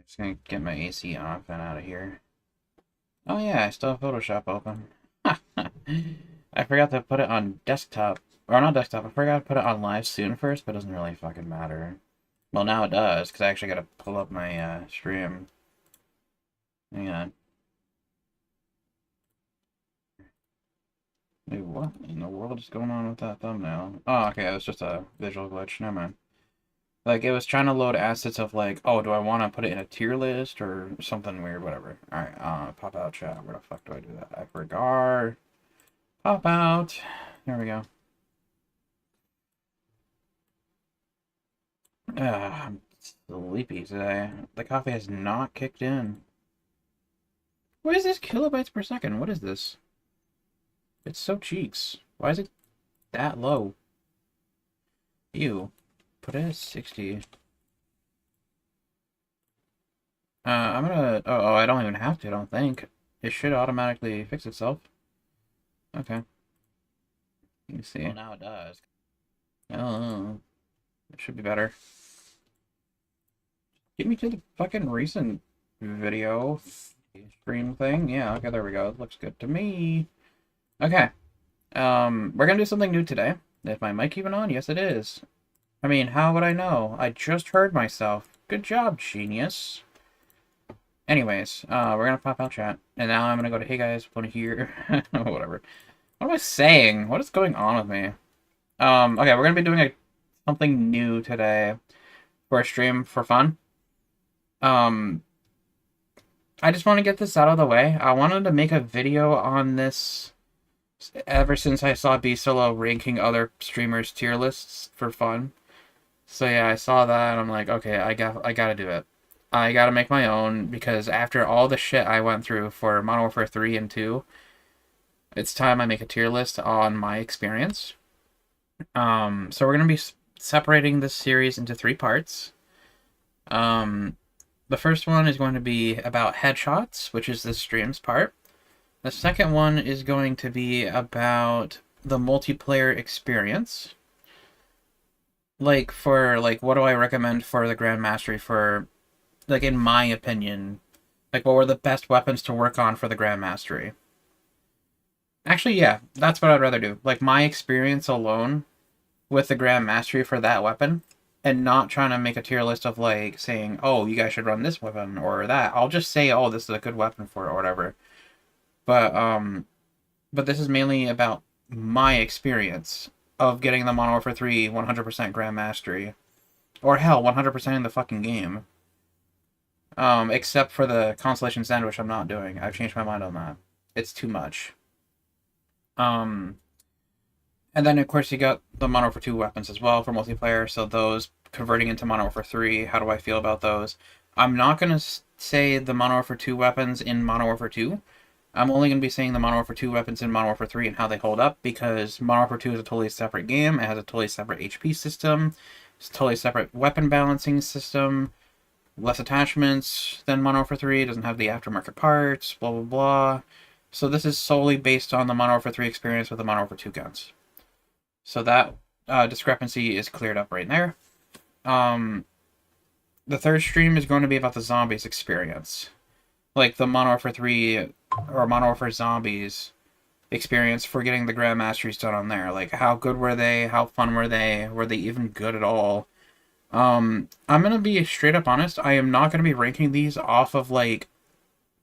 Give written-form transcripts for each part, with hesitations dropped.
Just gonna get my AC off and out of here. Oh yeah, I still have Photoshop open. I forgot to put it on desktop. Or not desktop, I forgot to put it on live soon first, but it doesn't really fucking matter. Well, now it does, because I actually gotta pull up my stream. Hang on. Wait, what in the world is going on with that thumbnail? Oh, okay, it was just a visual glitch. Never mind. Like, it was trying to load assets of, like, oh, do I want to put it in a tier list or something weird, whatever. Alright, pop out chat. Where the fuck do I do that? I forgot. Pop out. There we go. I'm sleepy today. The coffee has not kicked in. What is this kilobytes per second? What is this? It's so cheeks. Why is it that low? Ew. Put it at 60. I'm gonna... Oh, I don't even have to, I don't think. It should automatically fix itself. Okay. You see. Well, now it does. Oh, it should be better. Get me to the fucking recent video stream thing. Yeah, okay, there we go. It looks good to me. Okay. We're gonna do something new today. Is my mic even on? Yes, it is. I mean, how would I know? I just heard myself. Good job, genius. Anyways, we're gonna pop out chat. And now I'm gonna go to, hey guys, wanna hear... Whatever. What am I saying? What is going on with me? Okay, we're gonna be doing something new today for a stream for fun. I just want to get this out of the way. I wanted to make a video on this ever since I saw B Solo ranking other streamers' tier lists for fun. So yeah, I saw that and I'm like, okay, I gotta do it. I gotta make my own because after all the shit I went through for Modern Warfare 3 and 2, it's time I make a tier list on my experience. So we're gonna be separating this series into 3 parts. The first one is going to be about headshots, which is this stream's part. The second one is going to be about the multiplayer experience. Like, what do I recommend for the Grand Mastery for, like, in my opinion, like, what were the best weapons to work on for the Grand Mastery? Actually, yeah, that's what I'd rather do. Like, my experience alone with the Grand Mastery for that weapon, and not trying to make a tier list of, like, saying, oh, you guys should run this weapon or that. I'll just say, oh, this is a good weapon for it or whatever. But this is mainly about my experience of getting the Modern Warfare 3 100% Grand Mastery. Or hell, 100% in the fucking game. Except for the Constellation Sandwich I'm not doing. I've changed my mind on that. It's too much. And then, of course, you got the Modern Warfare 2 weapons as well for multiplayer, so those converting into Modern Warfare 3, how do I feel about those? I'm not going to say the Modern Warfare 2 weapons in Modern Warfare 2. I'm only going to be saying the Modern Warfare 2 weapons in Modern Warfare 3 and how they hold up, because Modern Warfare 2 is a totally separate game. It has a totally separate HP system. It's a totally separate weapon balancing system. Less attachments than Modern Warfare 3. It doesn't have the aftermarket parts, blah, blah, blah. So this is solely based on the Modern Warfare 3 experience with the Modern Warfare 2 guns. So that discrepancy is cleared up right there. The third stream is going to be about the zombies experience. Like the Modern Warfare 3 or Modern Warfare Zombies experience for getting the Grand Masteries done on there. Like, how good were they? How fun were they? Were they even good at all? I'm going to be straight up honest. I am not going to be ranking these off of, like,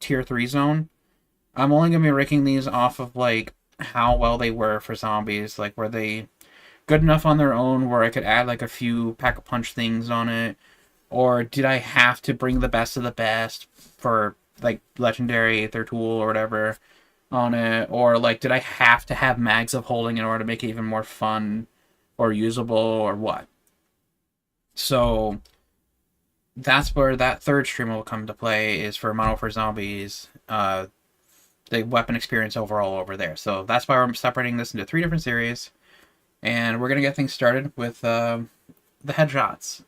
Tier 3 zone. I'm only going to be ranking these off of, like, how well they were for zombies. Like, were they good enough on their own where I could add, like, a few pack-a-punch things on it? Or did I have to bring the best of the best for, like, Legendary, Aether Tool, or whatever on it? Or, like, did I have to have mags of holding in order to make it even more fun or usable, or what? So that's where that third stream will come to play, is for Modern Warfare Zombies, the weapon experience overall over there. So that's why we're separating this into 3 different series. And we're going to get things started with the headshots.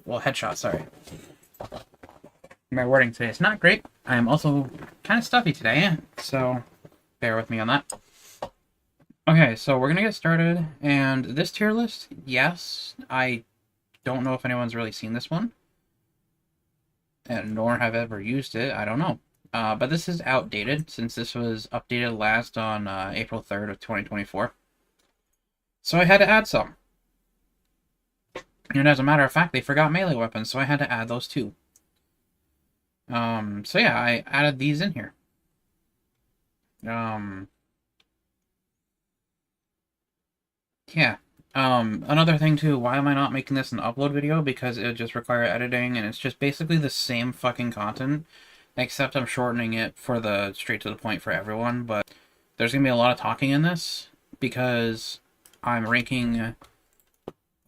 Well, headshots, sorry. My wording today is not great. I am also kind of stuffy today, so bear with me on that. Okay, so we're going to get started. And this tier list, yes, I don't know if anyone's really seen this one. and nor have ever used it. I don't know. But this is outdated since this was updated last on April 3rd of 2024. So I had to add some. And as a matter of fact, they forgot melee weapons, so I had to add those too. So yeah, I added these in here. Yeah. Another thing too, why am I not making this an upload video? Because it would just require editing, and it's just basically the same fucking content, except I'm shortening it for the straight to the point for everyone, but there's gonna be a lot of talking in this, because I'm ranking...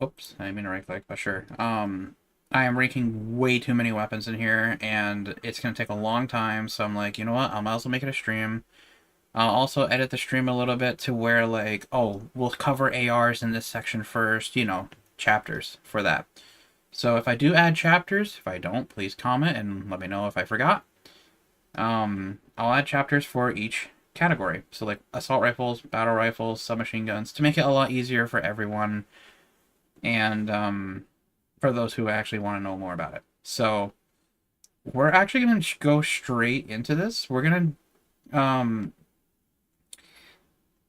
Oops, I didn't mean to right click, but sure. I am ranking way too many weapons in here, and it's gonna take a long time, so I'm like, you know what, I might as well make it a stream. I'll also edit the stream a little bit to where, like, oh, we'll cover ARs in this section first, you know, chapters for that. So if I do add chapters, if I don't, please comment and let me know if I forgot. I'll add chapters for each category. So, like, assault rifles, battle rifles, submachine guns, to make it a lot easier for everyone, and for those who actually want to know more about it. So, we're actually going to go straight into this. We're going to...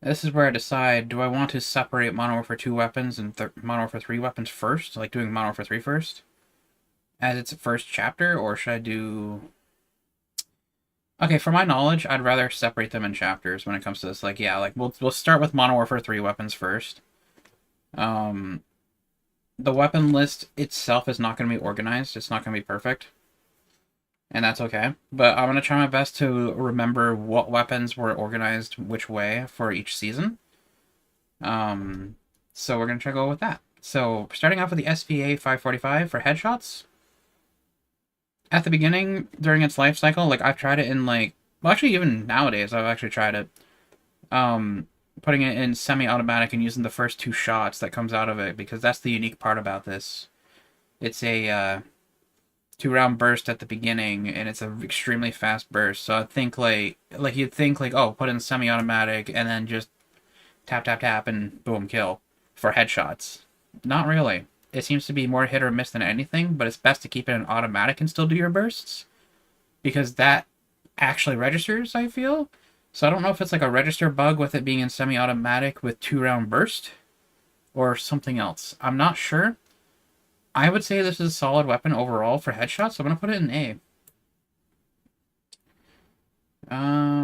This is where I decide, do I want to separate Modern Warfare 2 weapons and Modern Warfare 3 weapons first? Like doing Modern Warfare 3 first? As its first chapter? Or should I do... Okay, for my knowledge, I'd rather separate them in chapters when it comes to this. Like, yeah, like, we'll start with Modern Warfare 3 weapons first. The weapon list itself is not going to be organized. It's not going to be perfect. And that's okay. But I'm going to try my best to remember what weapons were organized which way for each season. So we're going to try to go with that. So starting off with the SVA 545 for headshots. At the beginning, during its life cycle, like I've tried it in like... Well, actually even nowadays I've actually tried it. Putting it in semi-automatic and using the first 2 shots that comes out of it. Because that's the unique part about this. It's a... 2-round burst at the beginning, and it's an extremely fast burst. So I think like you'd think like, oh, put in semi-automatic and then just tap tap tap and boom, kill for headshots. Not really. It seems to be more hit or miss than anything, but it's best to keep it in automatic and still do your bursts, because that actually registers, I feel. So I don't know if it's like a register bug with it being in semi-automatic with 2-round burst or something else. I'm not sure. I would say this is a solid weapon overall for headshots, so I'm going to put it in A.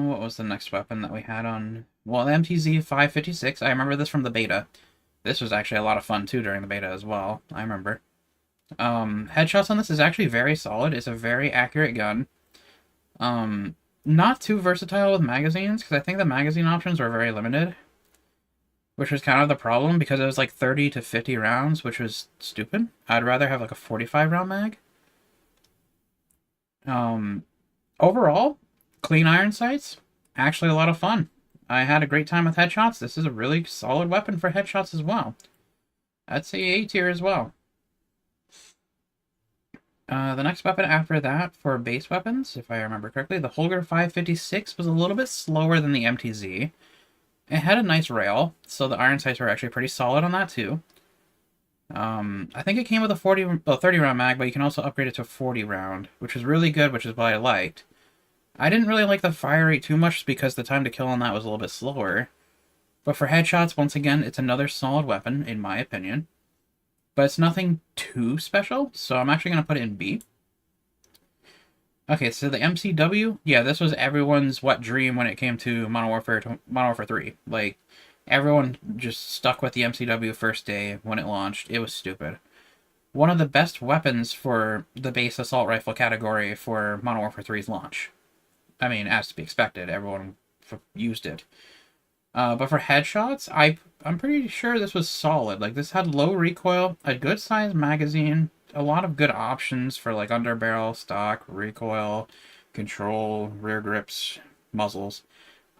What was the next weapon that we had on... Well, the MTZ 556, I remember this from the beta. This was actually a lot of fun, too, during the beta as well. I remember. Headshots on this is actually very solid. It's a very accurate gun. Not too versatile with magazines, because I think the magazine options are very limited. Which was kind of the problem, because it was like 30 to 50 rounds, which was stupid. I'd rather have like a 45-round mag. Overall, clean iron sights, actually a lot of fun. I had a great time with headshots. This is a really solid weapon for headshots as well. I'd say A tier as well. The next weapon after that for base weapons, if I remember correctly, the Holger 556 was a little bit slower than the MTZ. It had a nice rail, so the iron sights were actually pretty solid on that too. I think it came with a 30-round mag, but you can also upgrade it to a 40-round, which is really good, which is what I liked. I didn't really like the fire rate too much because the time to kill on that was a little bit slower. But for headshots, once again, it's another solid weapon, in my opinion. But it's nothing too special, so I'm actually going to put it in B. Okay, so the MCW, yeah, this was everyone's wet dream when it came to Modern Warfare 3. Like, everyone just stuck with the MCW first day when it launched. It was stupid. One of the best weapons for the base assault rifle category for Modern Warfare 3's launch. I mean, as to be expected, everyone used it. But for headshots, I'm pretty sure this was solid. Like, this had low recoil, a good sized magazine, a lot of good options for like underbarrel, stock, recoil, control, rear grips, muzzles.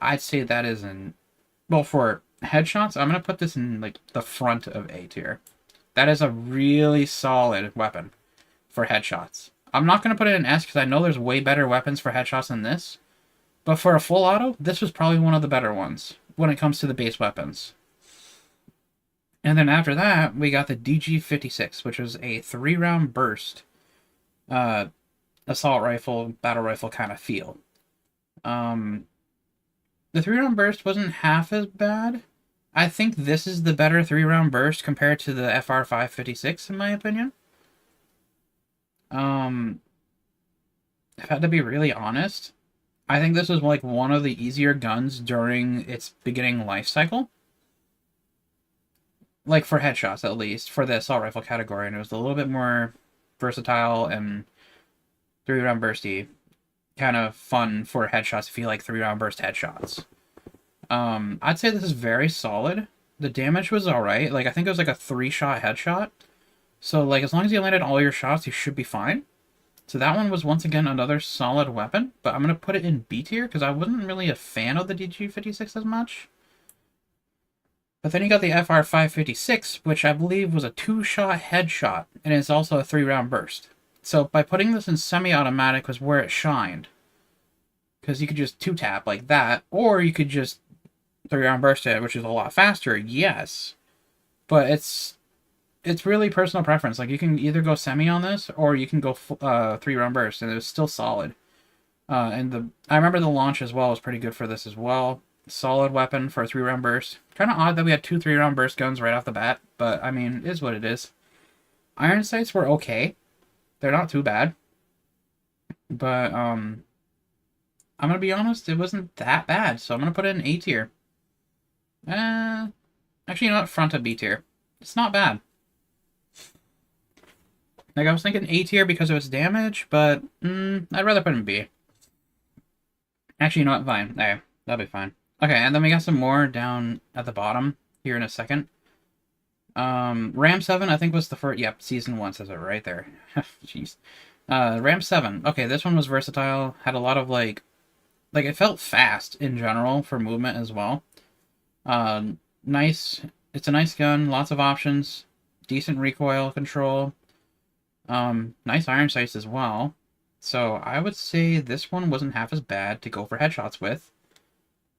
I'd say that is well, for headshots, I'm going to put this in like the front of A tier. That is a really solid weapon for headshots. I'm not going to put it in S because I know there's way better weapons for headshots than this. But for a full auto, this was probably one of the better ones when it comes to the base weapons. And then after that, we got the DG56, which was a 3-round burst. assault rifle, battle rifle kind of feel. The 3-round burst wasn't half as bad. I think this is the better 3-round burst compared to the FR 556, in my opinion. If I had to be really honest, I think this was like one of the easier guns during its beginning life cycle. Like for headshots, at least, for the assault rifle category, and it was a little bit more versatile and 3-round bursty. Kind of fun for headshots if you like 3-round burst headshots. I'd say this is very solid. The damage was alright. Like, I think it was like a 3-shot headshot. So, like, as long as you landed all your shots, you should be fine. So that one was, once again, another solid weapon. But I'm going to put it in B tier, because I wasn't really a fan of the DG56 as much. But then you got the FR 556, which I believe was a 2-shot headshot. And it's also a 3-round burst. So by putting this in semi-automatic was where it shined. Because you could just 2-tap like that, or you could just 3-round burst it, which is a lot faster, yes. But it's really personal preference. Like, you can either go semi on this, or you can go 3-round burst, and it was still solid. And I remember the launch as well was pretty good for this as well. Solid weapon for a 3-round burst. Kind of odd that we had 2 3-round burst guns right off the bat, but I mean, it is what it is. Iron sights were okay. They're not too bad. But, I'm gonna be honest, it wasn't that bad, so I'm gonna put it in A tier. Actually, you know what? Front of B tier. It's not bad. Like, I was thinking A tier because of its damage, but I'd rather put it in B. Actually, you know what? Fine. There. That'll be fine. Okay, and then we got some more down at the bottom here in a second. Ram 7, I think, was the first... Yep, Season 1 says it right there. Jeez. Ram 7. Okay, this one was versatile. Had a lot of, like, it felt fast in general for movement as well. Nice. It's a nice gun. Lots of options. Decent recoil control. Nice iron sights as well. So I would say this one wasn't half as bad to go for headshots with.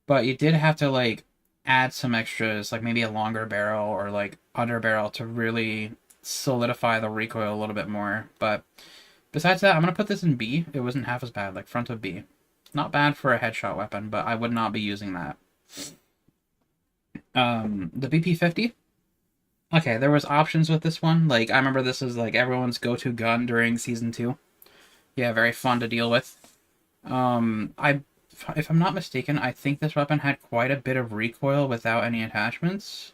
But you did have to, like, add some extras, like maybe a longer barrel or, like, under barrel to really solidify the recoil a little bit more. But besides that, I'm going to put this in B. It wasn't half as bad, like front of B. Not bad for a headshot weapon, but I would not be using that. The BP-50. Okay, there was options with this one. Like, I remember this was, like, everyone's go-to gun during Season 2. Yeah, very fun to deal with. If I'm not mistaken, I think this weapon had quite a bit of recoil without any attachments.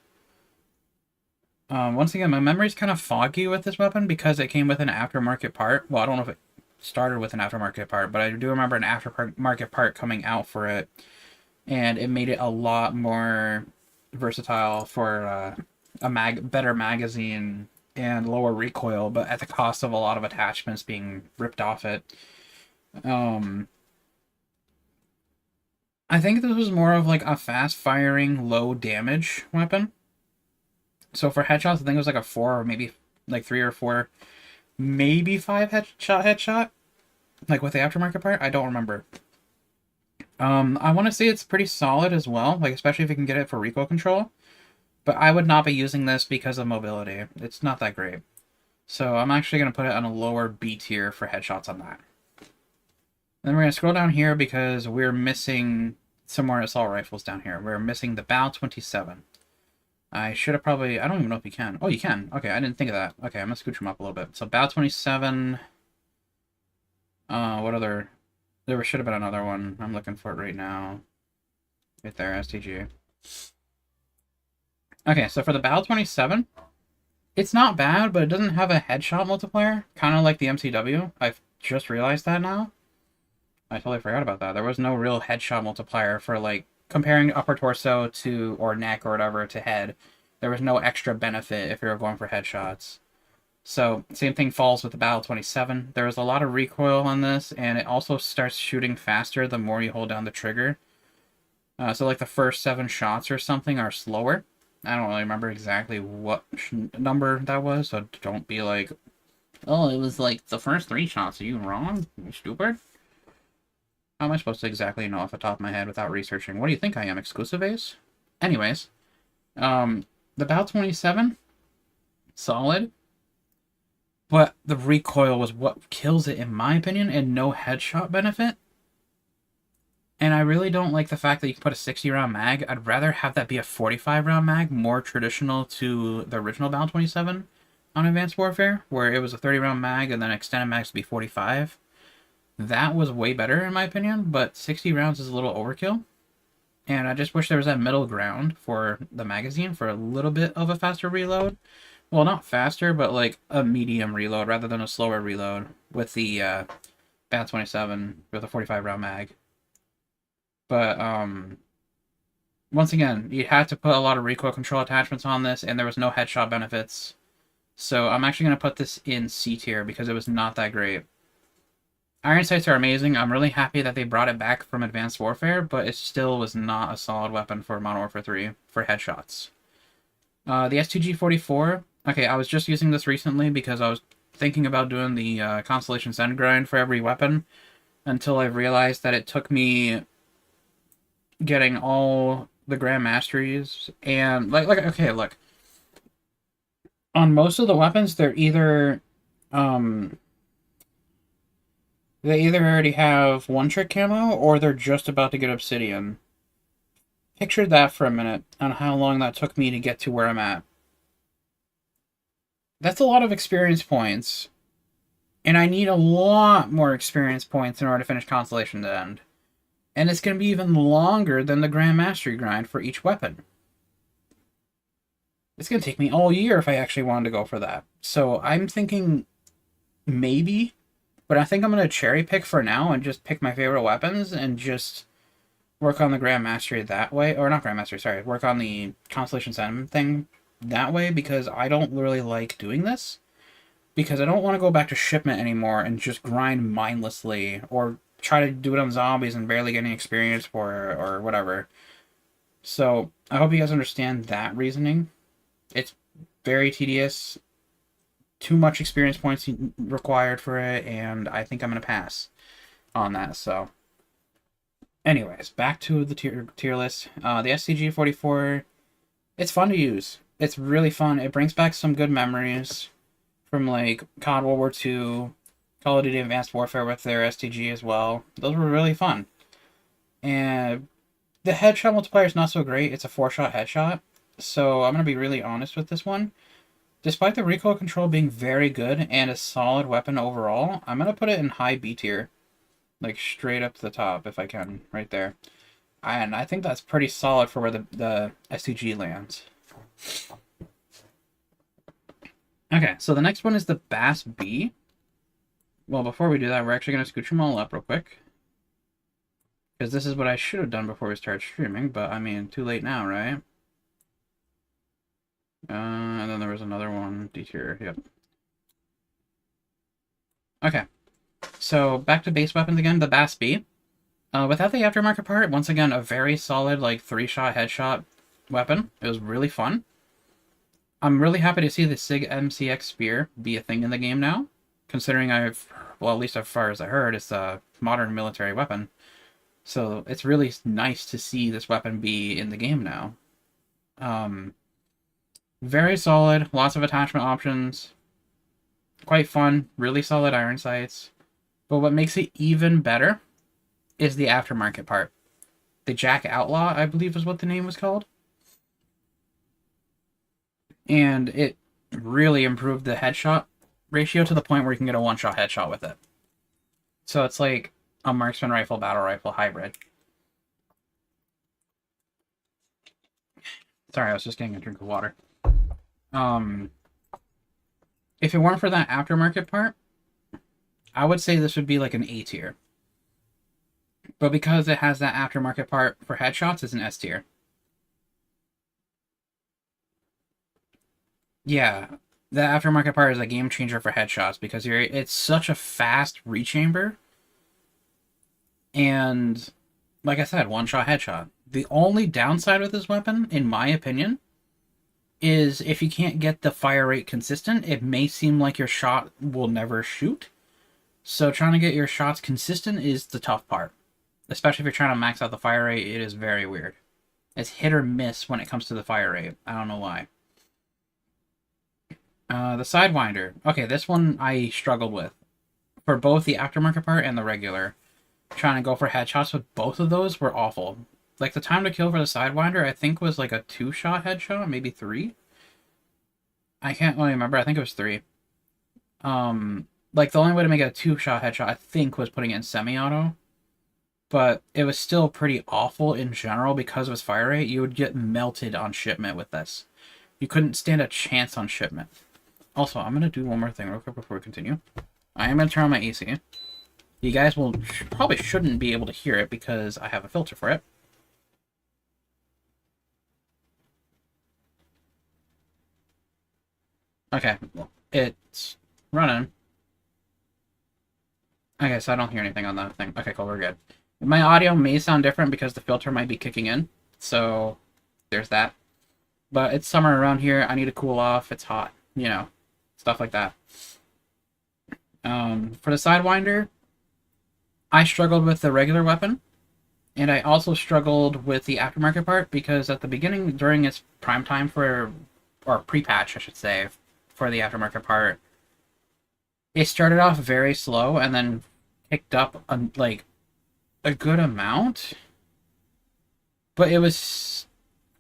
Once again, my memory's kind of foggy with this weapon because it came with an aftermarket part. Well, I don't know if it started with an aftermarket part, but I do remember an aftermarket part coming out for it. And it made it a lot more versatile for a better magazine and lower recoil, but at the cost of a lot of attachments being ripped off it. I think this was more of like a fast-firing, low-damage weapon. So for headshots, I think it was like a 4 or maybe like 3 or 4, maybe 5 headshot. Like with the aftermarket part, I don't remember. I want to say it's pretty solid as well, like especially if you can get it for recoil control. But I would not be using this because of mobility. It's not that great. So I'm actually going to put it on a lower B tier for headshots on that. Then we're going to scroll down here because we're missing some more assault rifles down here. We're missing the MWIII. I should have probably... I don't even know if you can. Oh, you can. Okay, I didn't think of that. Okay, I'm going to scooch them up a little bit. So MWIII. What other... There should have been another one. I'm looking for it right now. Right there, STG. Okay, so for the MWIII, it's not bad, but it doesn't have a headshot multiplier. Kind of like the MCW. I've just realized that now. I totally forgot about that. There was no real headshot multiplier for, like, comparing upper torso to, or neck or whatever, to head. There was no extra benefit if you were going for headshots. So, same thing falls with the MWIII. There was a lot of recoil on this, and it also starts shooting faster the more you hold down the trigger. So, like, the first 7 shots or something are slower. I don't really remember exactly what number that was, so don't be like, oh, it was like the first 3 shots. Are you wrong? Are you stupid? How am I supposed to exactly know off the top of my head without researching? What do you think I am, exclusive ace? Anyways, the MWIII, solid. But the recoil was what kills it, in my opinion, and no headshot benefit. And I really don't like the fact that you can put a 60-round mag. I'd rather have that be a 45-round mag, more traditional to the original Battle 27 on Advanced Warfare, where it was a 30-round mag and then extended mags to be 45. That was way better, in my opinion, but 60 rounds is a little overkill. And I just wish there was that middle ground for the magazine for a little bit of a faster reload. Well, not faster, but like a medium reload rather than a slower reload with the Bat 27 with a 45-round mag. But once again, you had to put a lot of recoil control attachments on this, and there was no headshot benefits. So I'm actually going to put this in C tier because it was not that great. Iron sights are amazing. I'm really happy that they brought it back from Advanced Warfare, but it still was not a solid weapon for Modern Warfare 3 for headshots. The STG-44, okay, I was just using this recently because I was thinking about doing the Constellation Send grind for every weapon until I realized that it took me getting all the Grand Masteries and, okay, look. On most of the weapons, they're either, they either already have one-trick camo, or they're just about to get Obsidian. Picture that for a minute, on how long that took me to get to where I'm at. That's a lot of experience points. And I need a lot more experience points in order to finish Constellation to End. And it's going to be even longer than the Grand Mastery grind for each weapon. It's going to take me all year if I actually wanted to go for that. So I'm thinking maybe, but I think I'm going to cherry pick for now and just pick my favorite weapons and just work on the Grand Mastery that way. Or not Grand Mastery, sorry. Work on the Constellation Sentiment thing that way, because I don't really like doing this. Because I don't want to go back to shipment anymore and just grind mindlessly, or try to do it on zombies and barely get any experience for it, or whatever. So I hope you guys understand that reasoning. It's very tedious, too much experience points required for it, and I think I'm going to pass on that. So anyways, back to the tier list. The SCG-44, it's fun to use. It's really fun. It brings back some good memories from like COD World War II, Call of Duty Advanced Warfare with their STG as well. Those were really fun. And the headshot multiplier is not so great. It's a 4-shot headshot. So I'm going to be really honest with this one. Despite the recoil control being very good and a solid weapon overall, I'm going to put it in high B tier. Like straight up to the top if I can, right there. And I think that's pretty solid for where the STG lands. Okay, so the next one is the Bass B. Well, before we do that, we're actually going to scooch them all up real quick. Because this is what I should have done before we started streaming, but I mean, too late now, right? And then there was another one, D tier, yep. Okay, so back to base weapons again, the Bass B. Without the aftermarket part, once again, a very solid, like, 3-shot headshot weapon. It was really fun. I'm really happy to see the SIG MCX Spear be a thing in the game now, considering well, at least as far as I heard, it's a modern military weapon. So it's really nice to see this weapon be in the game now. Very solid, lots of attachment options, quite fun, really solid iron sights. But what makes it even better is the aftermarket part. The Jack Outlaw, I believe is what the name was called. And it really improved the headshot ratio to the point where you can get a 1-shot headshot with it. So it's like a marksman rifle, battle rifle hybrid. Sorry, I was just getting a drink of water. If it weren't for that aftermarket part, I would say this would be like an A tier. But because it has that aftermarket part for headshots, it's an S tier. Yeah, the aftermarket part is a game changer for headshots because it's such a fast rechamber. And like I said, 1-shot headshot. The only downside with this weapon, in my opinion, is if you can't get the fire rate consistent, it may seem like your shot will never shoot. So trying to get your shots consistent is the tough part. Especially if you're trying to max out the fire rate, it is very weird. It's hit or miss when it comes to the fire rate. I don't know why. The Sidewinder. Okay, this one I struggled with. For both the aftermarket part and the regular. Trying to go for headshots with both of those were awful. Like, the time to kill for the Sidewinder, I think, was like a 2-shot headshot, maybe 3? I can't really remember. I think it was 3. Like, the only way to make it a 2-shot headshot, I think, was putting it in semi-auto. But it was still pretty awful in general because of its fire rate. You would get melted on shipment with this. You couldn't stand a chance on shipment. Also, I'm going to do one more thing real quick before we continue. I am going to turn on my AC. You guys will probably shouldn't be able to hear it because I have a filter for it. Okay, it's running. Okay, so I don't hear anything on that thing. Okay, cool, we're good. My audio may sound different because the filter might be kicking in, so there's that. But it's summer around here. I need to cool off. It's hot, you know, stuff like that. For the Sidewinder, I struggled with the regular weapon, and I also struggled with the aftermarket part because at the beginning, during its prime time for, or pre-patch, I should say, for the aftermarket part, it started off very slow and then picked up like a good amount, but it was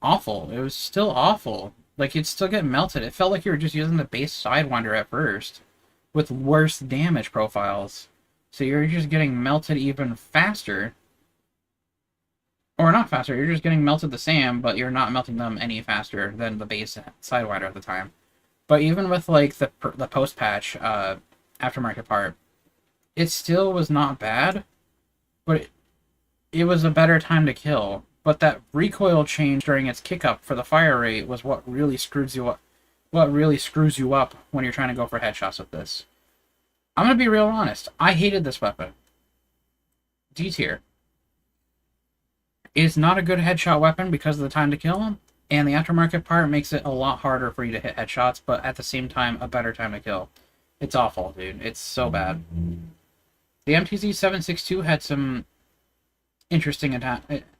awful. It was still awful. Like, you'd still get melted. It felt like you were just using the base Sidewinder at first with worse damage profiles. So you're just getting melted even faster. Or not faster, you're just getting melted the same, but you're not melting them any faster than the base Sidewinder at the time. But even with, like, the post-patch aftermarket part, it still was not bad, but it was a better time to kill. But that recoil change during its kick-up for the fire rate was what really screws you up. What really screws you up when you're trying to go for headshots with this. I'm going to be real honest. I hated this weapon. D tier. It is not a good headshot weapon because of the time to kill, and the aftermarket part makes it a lot harder for you to hit headshots, but at the same time, a better time to kill. It's awful, dude. It's so bad. The MTZ 762 had some interesting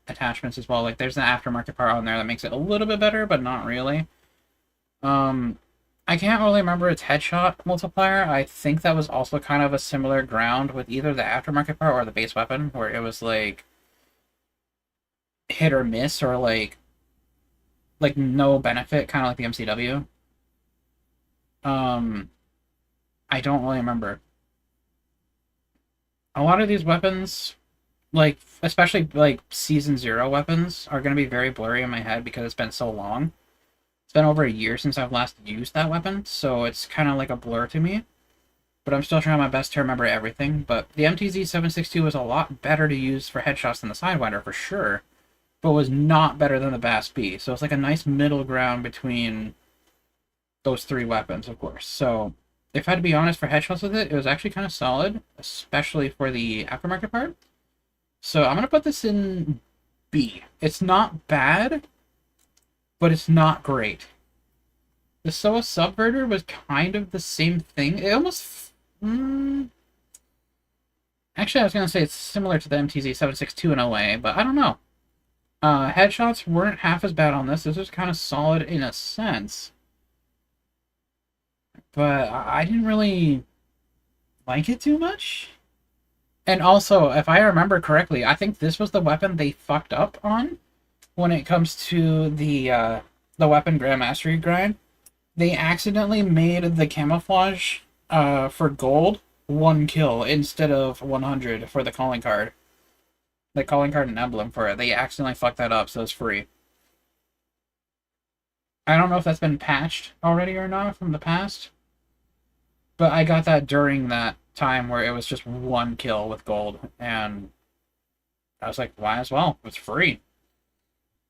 attachments as well. Like, there's an aftermarket part on there that makes it a little bit better, but not really. I can't really remember its headshot multiplier. I think that was also kind of a similar ground with either the aftermarket part or the base weapon, where it was like hit or miss, or like no benefit, kind of like the MCW. I don't really remember. A lot of these weapons, like, especially like Season 0 weapons, are going to be very blurry in my head because it's been so long. It's been over a year since I've last used that weapon, so it's kind of like a blur to me. But I'm still trying my best to remember everything. But the MTZ 762 was a lot better to use for headshots than the Sidewinder, for sure, but was not better than the BAS-B. So it's like a nice middle ground between those three weapons, of course. So if I had to be honest, for headshots with it, it was actually kind of solid, especially for the aftermarket part. So I'm going to put this in B. It's not bad, but it's not great. The SOA Subverter was kind of the same thing. It almost... Actually, I was going to say it's similar to the MTZ 762 in a way, but I don't know. Headshots weren't half as bad on this. This was kind of solid in a sense. But I didn't really like it too much. And also, if I remember correctly, I think this was the weapon they fucked up on when it comes to the weapon Grandmastery grind. They accidentally made the camouflage for gold 1 kill instead of 100 for the calling card. The calling card and emblem for it. They accidentally fucked that up, so it's free. I don't know if that's been patched already or not from the past, but I got that during that time where it was just 1 kill with gold, and I was like, why as well? It's free.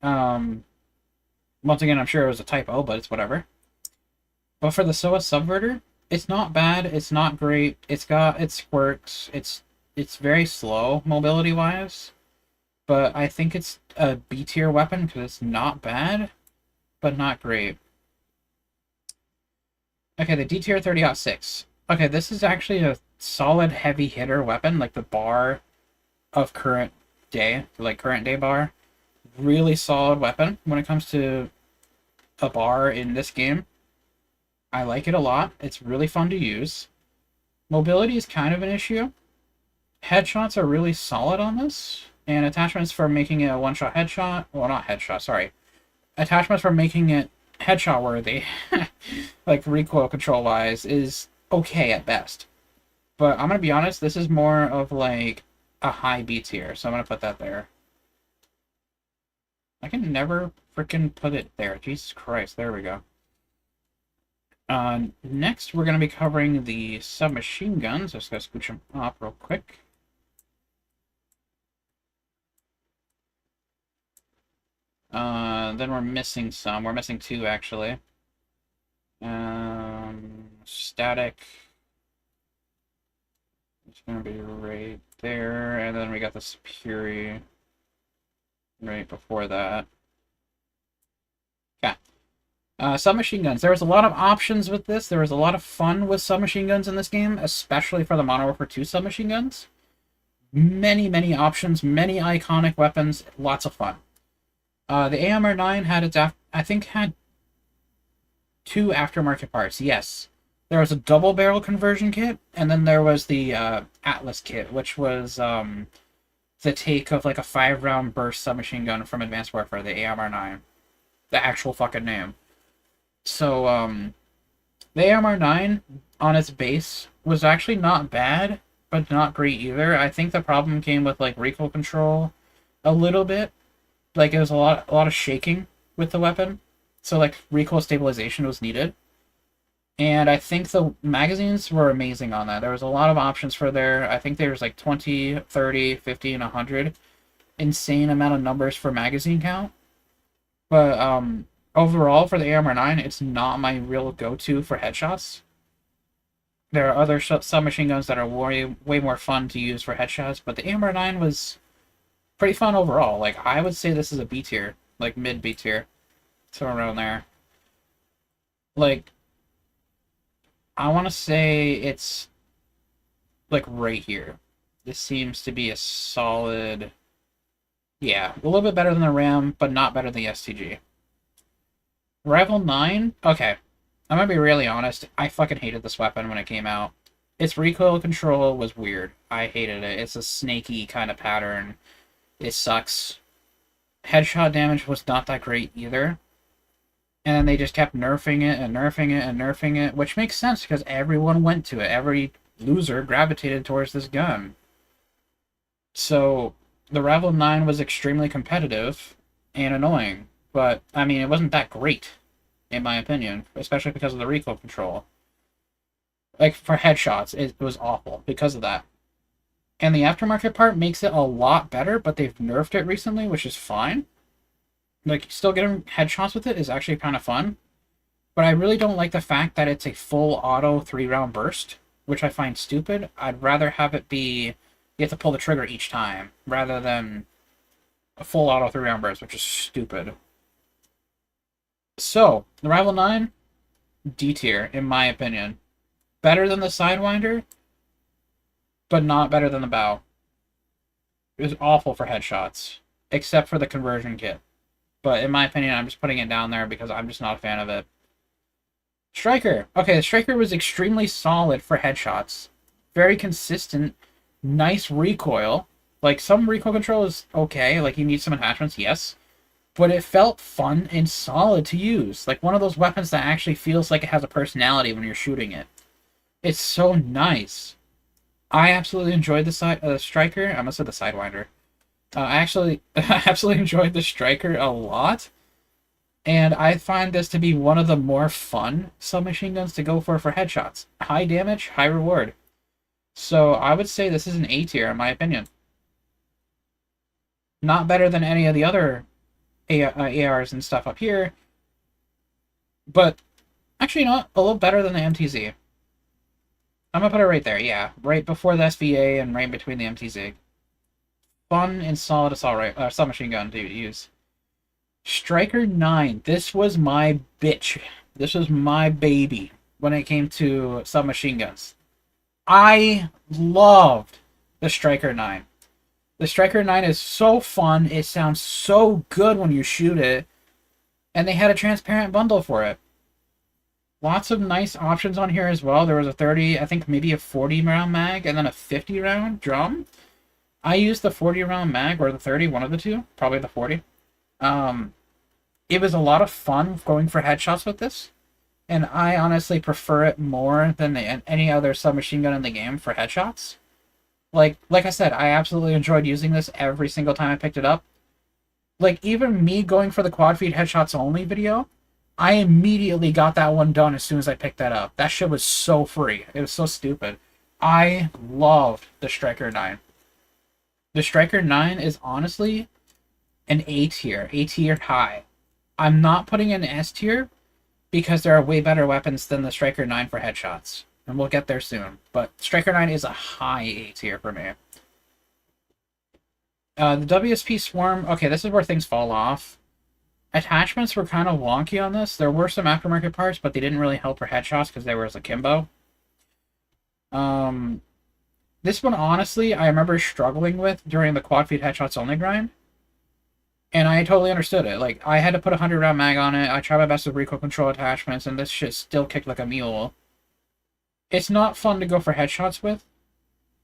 Once again, I'm sure it was a typo, but it's whatever. But for the SOA Subverter, it's not bad, it's not great, it's got its quirks, it's very slow mobility-wise, but I think it's a B-tier weapon because it's not bad, but not great. Okay, the D-tier 30-06. Okay, this is actually a solid heavy hitter weapon, like the bar of current day, like current day bar. Really solid weapon when it comes to a bar in this game. I like it a lot. It's really fun to use. Mobility is kind of an issue. Headshots are really solid on this, and attachments for making it a one-shot headshot. Well, not headshot, sorry. Attachments for making it headshot worthy, like recoil control wise, is okay at best. But I'm gonna be honest, this is more of like a high B tier, so I'm gonna put that there. I can never freaking put it there. Jesus Christ, there we go. Next, we're gonna be covering the submachine guns. Just gotta scooch them up real quick. Then we're missing some. We're missing two, actually. Static. It's gonna be right there, and then we got the Superi right before that. Okay. Submachine guns. There was a lot of options with this. There was a lot of fun with submachine guns in this game, especially for the Modern Warfare 2 submachine guns. Many, many options, many iconic weapons, lots of fun. The AMR9 had its, I think, had two aftermarket parts, yes. There was a double barrel conversion kit, and then there was the Atlas kit, which was the take of like a 5-round burst submachine gun from Advanced Warfare, the AMR9. The actual fucking name. So, the AMR9 on its base was actually not bad, but not great either. I think the problem came with like recoil control a little bit. Like, it was a lot of shaking with the weapon. So, like, recoil stabilization was needed. And I think the magazines were amazing on that. There was a lot of options for there. I think there was like 20, 30, 50, and 100. Insane amount of numbers for magazine count. But, overall, for the AMR9, it's not my real go-to for headshots. There are other submachine guns that are way more fun to use for headshots, but the AMR9 was pretty fun overall. Like, I would say this is a B tier, like mid B tier, somewhere around there. Like, I want to say it's like right here. This seems to be a solid, yeah, a little bit better than the RAM, but not better than the STG. Rival 9, okay, I'm gonna be really honest. I fucking hated this weapon when it came out. Its recoil control was weird. I hated it. It's a snaky kind of pattern. It sucks. Headshot damage was not that great either. And then they just kept nerfing it and nerfing it and nerfing it, which makes sense because everyone went to it. Every loser gravitated towards this gun. So, the Rival 9 was extremely competitive and annoying. But, I mean, it wasn't that great, in my opinion, especially because of the recoil control. Like, for headshots, it was awful because of that. And the aftermarket part makes it a lot better, but they've nerfed it recently, which is fine. Like, still getting headshots with it is actually kind of fun. But I really don't like the fact that it's a full auto 3-round burst, which I find stupid. I'd rather have it be, you have to pull the trigger each time, rather than a full auto 3-round burst, which is stupid. So, the Rival 9, D tier, in my opinion. Better than the Sidewinder, but not better than the Bow. It was awful for headshots, except for the conversion kit. But in my opinion, I'm just putting it down there because I'm just not a fan of it. Striker. Okay, the Striker was extremely solid for headshots. Very consistent, nice recoil. Like, some recoil control is okay, like you need some attachments, yes. But it felt fun and solid to use. Like one of those weapons that actually feels like it has a personality when you're shooting it. It's so nice. I absolutely enjoyed the Striker. I must say the Sidewinder. I absolutely enjoyed the Striker a lot. And I find this to be one of the more fun submachine guns to go for headshots. High damage, high reward. So I would say this is an A tier in my opinion. Not better than any of the other ARs and stuff up here. But actually not a little better than the MTZ. I'm going to put it right there, yeah. Right before the SVA and right between the MTZ. Fun and solid assault submachine gun to use. Striker 9. This was my bitch. This was my baby when it came to submachine guns. I loved the Striker 9. The Striker 9 is so fun. It sounds so good when you shoot it. And they had a transparent bundle for it. Lots of nice options on here as well. There was a 30, I think maybe a 40 round mag, and then a 50 round drum. I used the 40 round mag, or the 30, one of the two, probably the 40. It was a lot of fun going for headshots with this, and I honestly prefer it more than any other submachine gun in the game for headshots. Like I said, I absolutely enjoyed using this every single time I picked it up. Like, even me going for the quad feed headshots only video, I immediately got that one done as soon as I picked that up. That shit was so free. It was so stupid. I loved the Striker 9. The Striker 9 is honestly an A tier high. I'm not putting in S tier because there are way better weapons than the Striker 9 for headshots. And we'll get there soon. But Striker 9 is a high A tier for me. The WSP Swarm, okay, this is where things fall off. Attachments were kind of wonky on this. There were some aftermarket parts, but they didn't really help for headshots because they were as akimbo. This one, honestly, I remember struggling with during the quad feed headshots only grind. And I totally understood it. Like, I had to put a 100 round mag on it. I tried my best with recoil control attachments, and this shit still kicked like a mule. It's not fun to go for headshots with.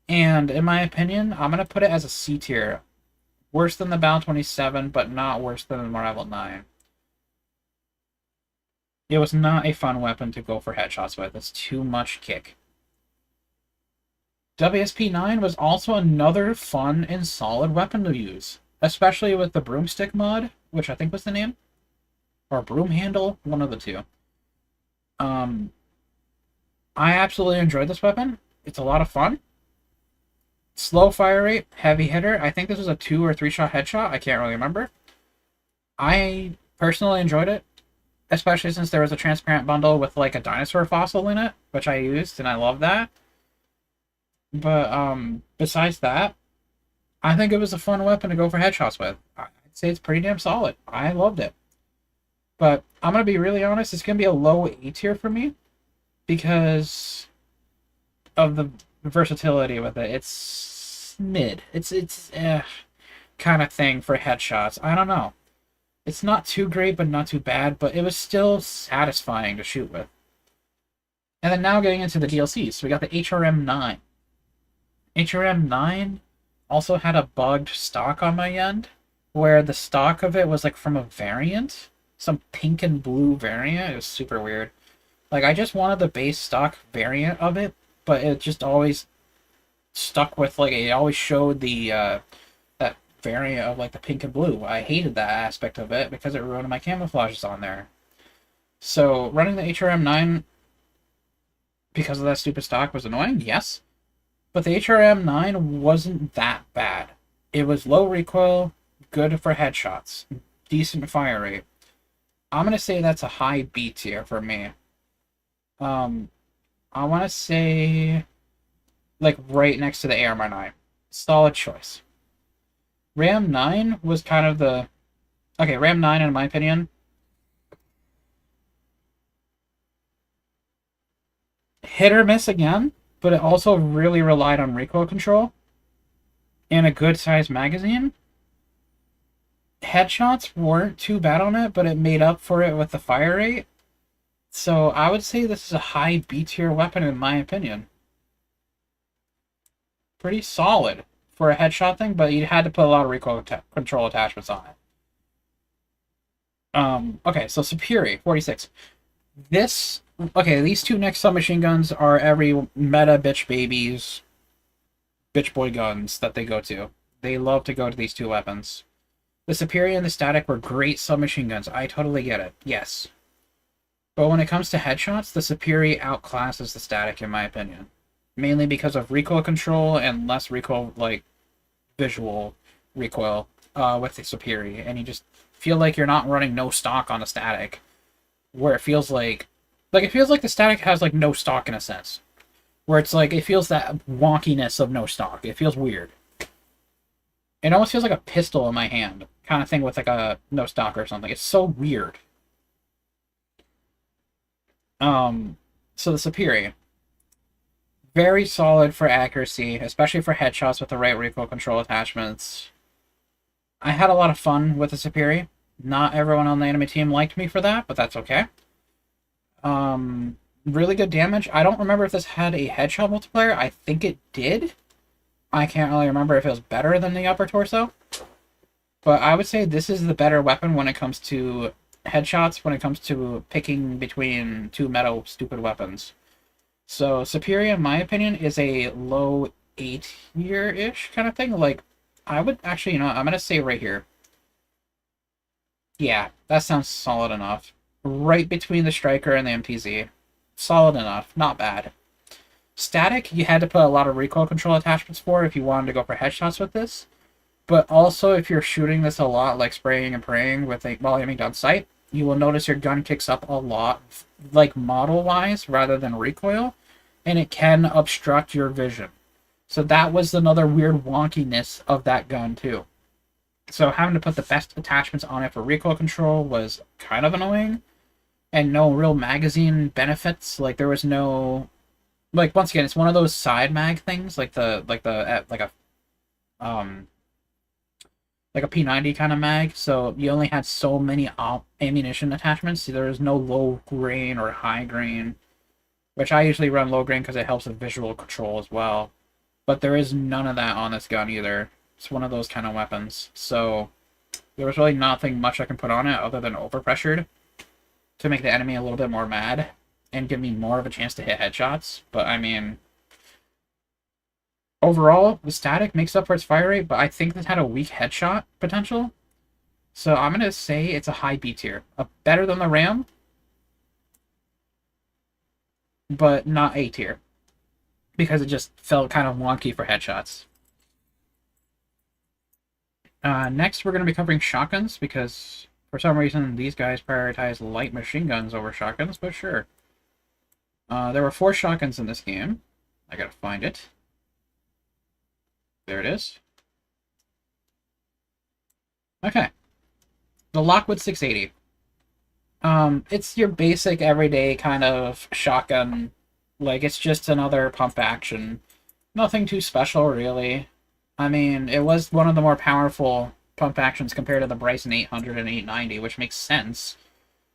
And in my opinion, I'm going to put it as a C tier. Worse than the Bal 27, but not worse than the MWII 9. It was not a fun weapon to go for headshots with. It's too much kick. WSP 9 was also another fun and solid weapon to use. Especially with the broomstick mod, which I think was the name. Or broom handle, one of the two. I absolutely enjoyed this weapon. It's a lot of fun. Slow fire rate, heavy hitter. I think this was a 2 or 3 shot headshot. I can't really remember. I personally enjoyed it, especially since there was a transparent bundle with like a dinosaur fossil in it, which I used, and I love that. But besides that, I think it was a fun weapon to go for headshots with. I'd say it's pretty damn solid. I loved it. But I'm going to be really honest, it's going to be a low A tier for me because of the versatility with it. It's mid. It's kind of thing for headshots. I don't know. It's not too great, but not too bad, but it was still satisfying to shoot with. And then now getting into the DLCs. So we got the HRM9. HRM9 also had a bugged stock on my end, where the stock of it was like from a variant. Some pink and blue variant. It was super weird. Like, I just wanted the base stock variant of it, but it just always stuck with, like, it always showed the, that variant of, like, the pink and blue. I hated that aspect of it because it ruined my camouflages on there. So, running the HRM9 because of that stupid stock was annoying, yes. But the HRM9 wasn't that bad. It was low recoil, good for headshots, decent fire rate. I'm going to say that's a high B tier for me. I want to say, like, right next to the ARMR 9. Solid choice. Ram 9 was kind of the... Okay, Ram 9, in my opinion, hit or miss again, but it also really relied on recoil control and a good-sized magazine. Headshots weren't too bad on it, but it made up for it with the fire rate. So I would say this is a high B tier weapon in my opinion. Pretty solid for a headshot thing, but you had to put a lot of recoil control attachments on it. Okay, so Superi 46. These two next submachine guns are every meta bitch babies, bitch boy guns that they go to. They love to go to these two weapons. The Superi and the Static were great submachine guns. I totally get it. Yes. But when it comes to headshots, the Superi outclasses the Static, in my opinion. Mainly because of recoil control and less recoil, like, visual recoil with the Superi. And you just feel like you're not running no stock on the Static. Where it feels like... it feels like the Static has, like, no stock in a sense. Where it's like, it feels that wonkiness of no stock. It feels weird. It almost feels like a pistol in my hand. Kind of thing with, like, a no stock or something. It's so weird. So the Superi. Very solid for accuracy, especially for headshots with the right recoil control attachments. I had a lot of fun with the Superi. Not everyone on the enemy team liked me for that, but that's okay. Really good damage. I don't remember if this had a headshot multiplier. I think it did. I can't really remember if it was better than the upper torso. But I would say this is the better weapon when it comes to headshots, when it comes to picking between two metal stupid weapons. So Superior, in my opinion, is a low A tier-ish kind of thing. Like, I would actually, I'm going to say right here. Yeah, that sounds solid enough. Right between the Striker and the MTZ. Solid enough. Not bad. Static, you had to put a lot of recoil control attachments for if you wanted to go for headshots with this. But also, if you're shooting this a lot, like spraying and praying while aiming down sight, you will notice your gun kicks up a lot, like model-wise, rather than recoil, and it can obstruct your vision. So that was another weird wonkiness of that gun, too. So having to put the best attachments on it for recoil control was kind of annoying, and no real magazine benefits. Like, there was no... Like, once again, it's one of those side mag things, like a P90 kind of mag, so you only had so many ammunition attachments. There was no low grain or high grain, which I usually run low grain because it helps with visual control as well. But there is none of that on this gun either. It's one of those kind of weapons, so there was really nothing much I can put on it other than overpressured to make the enemy a little bit more mad and give me more of a chance to hit headshots. But I mean, overall, the static makes up for its fire rate, but I think this had a weak headshot potential. So I'm going to say it's a high B tier. Better than the Ram, but not A tier. Because it just felt kind of wonky for headshots. Next, we're going to be covering shotguns, because for some reason these guys prioritize light machine guns over shotguns, but sure. There were 4 shotguns in this game. I gotta find it. There it is. Okay. The Lockwood 680. It's your basic everyday kind of shotgun. Like, it's just another pump action. Nothing too special, really. I mean, it was one of the more powerful pump actions compared to the Bryson 800 and 890, which makes sense,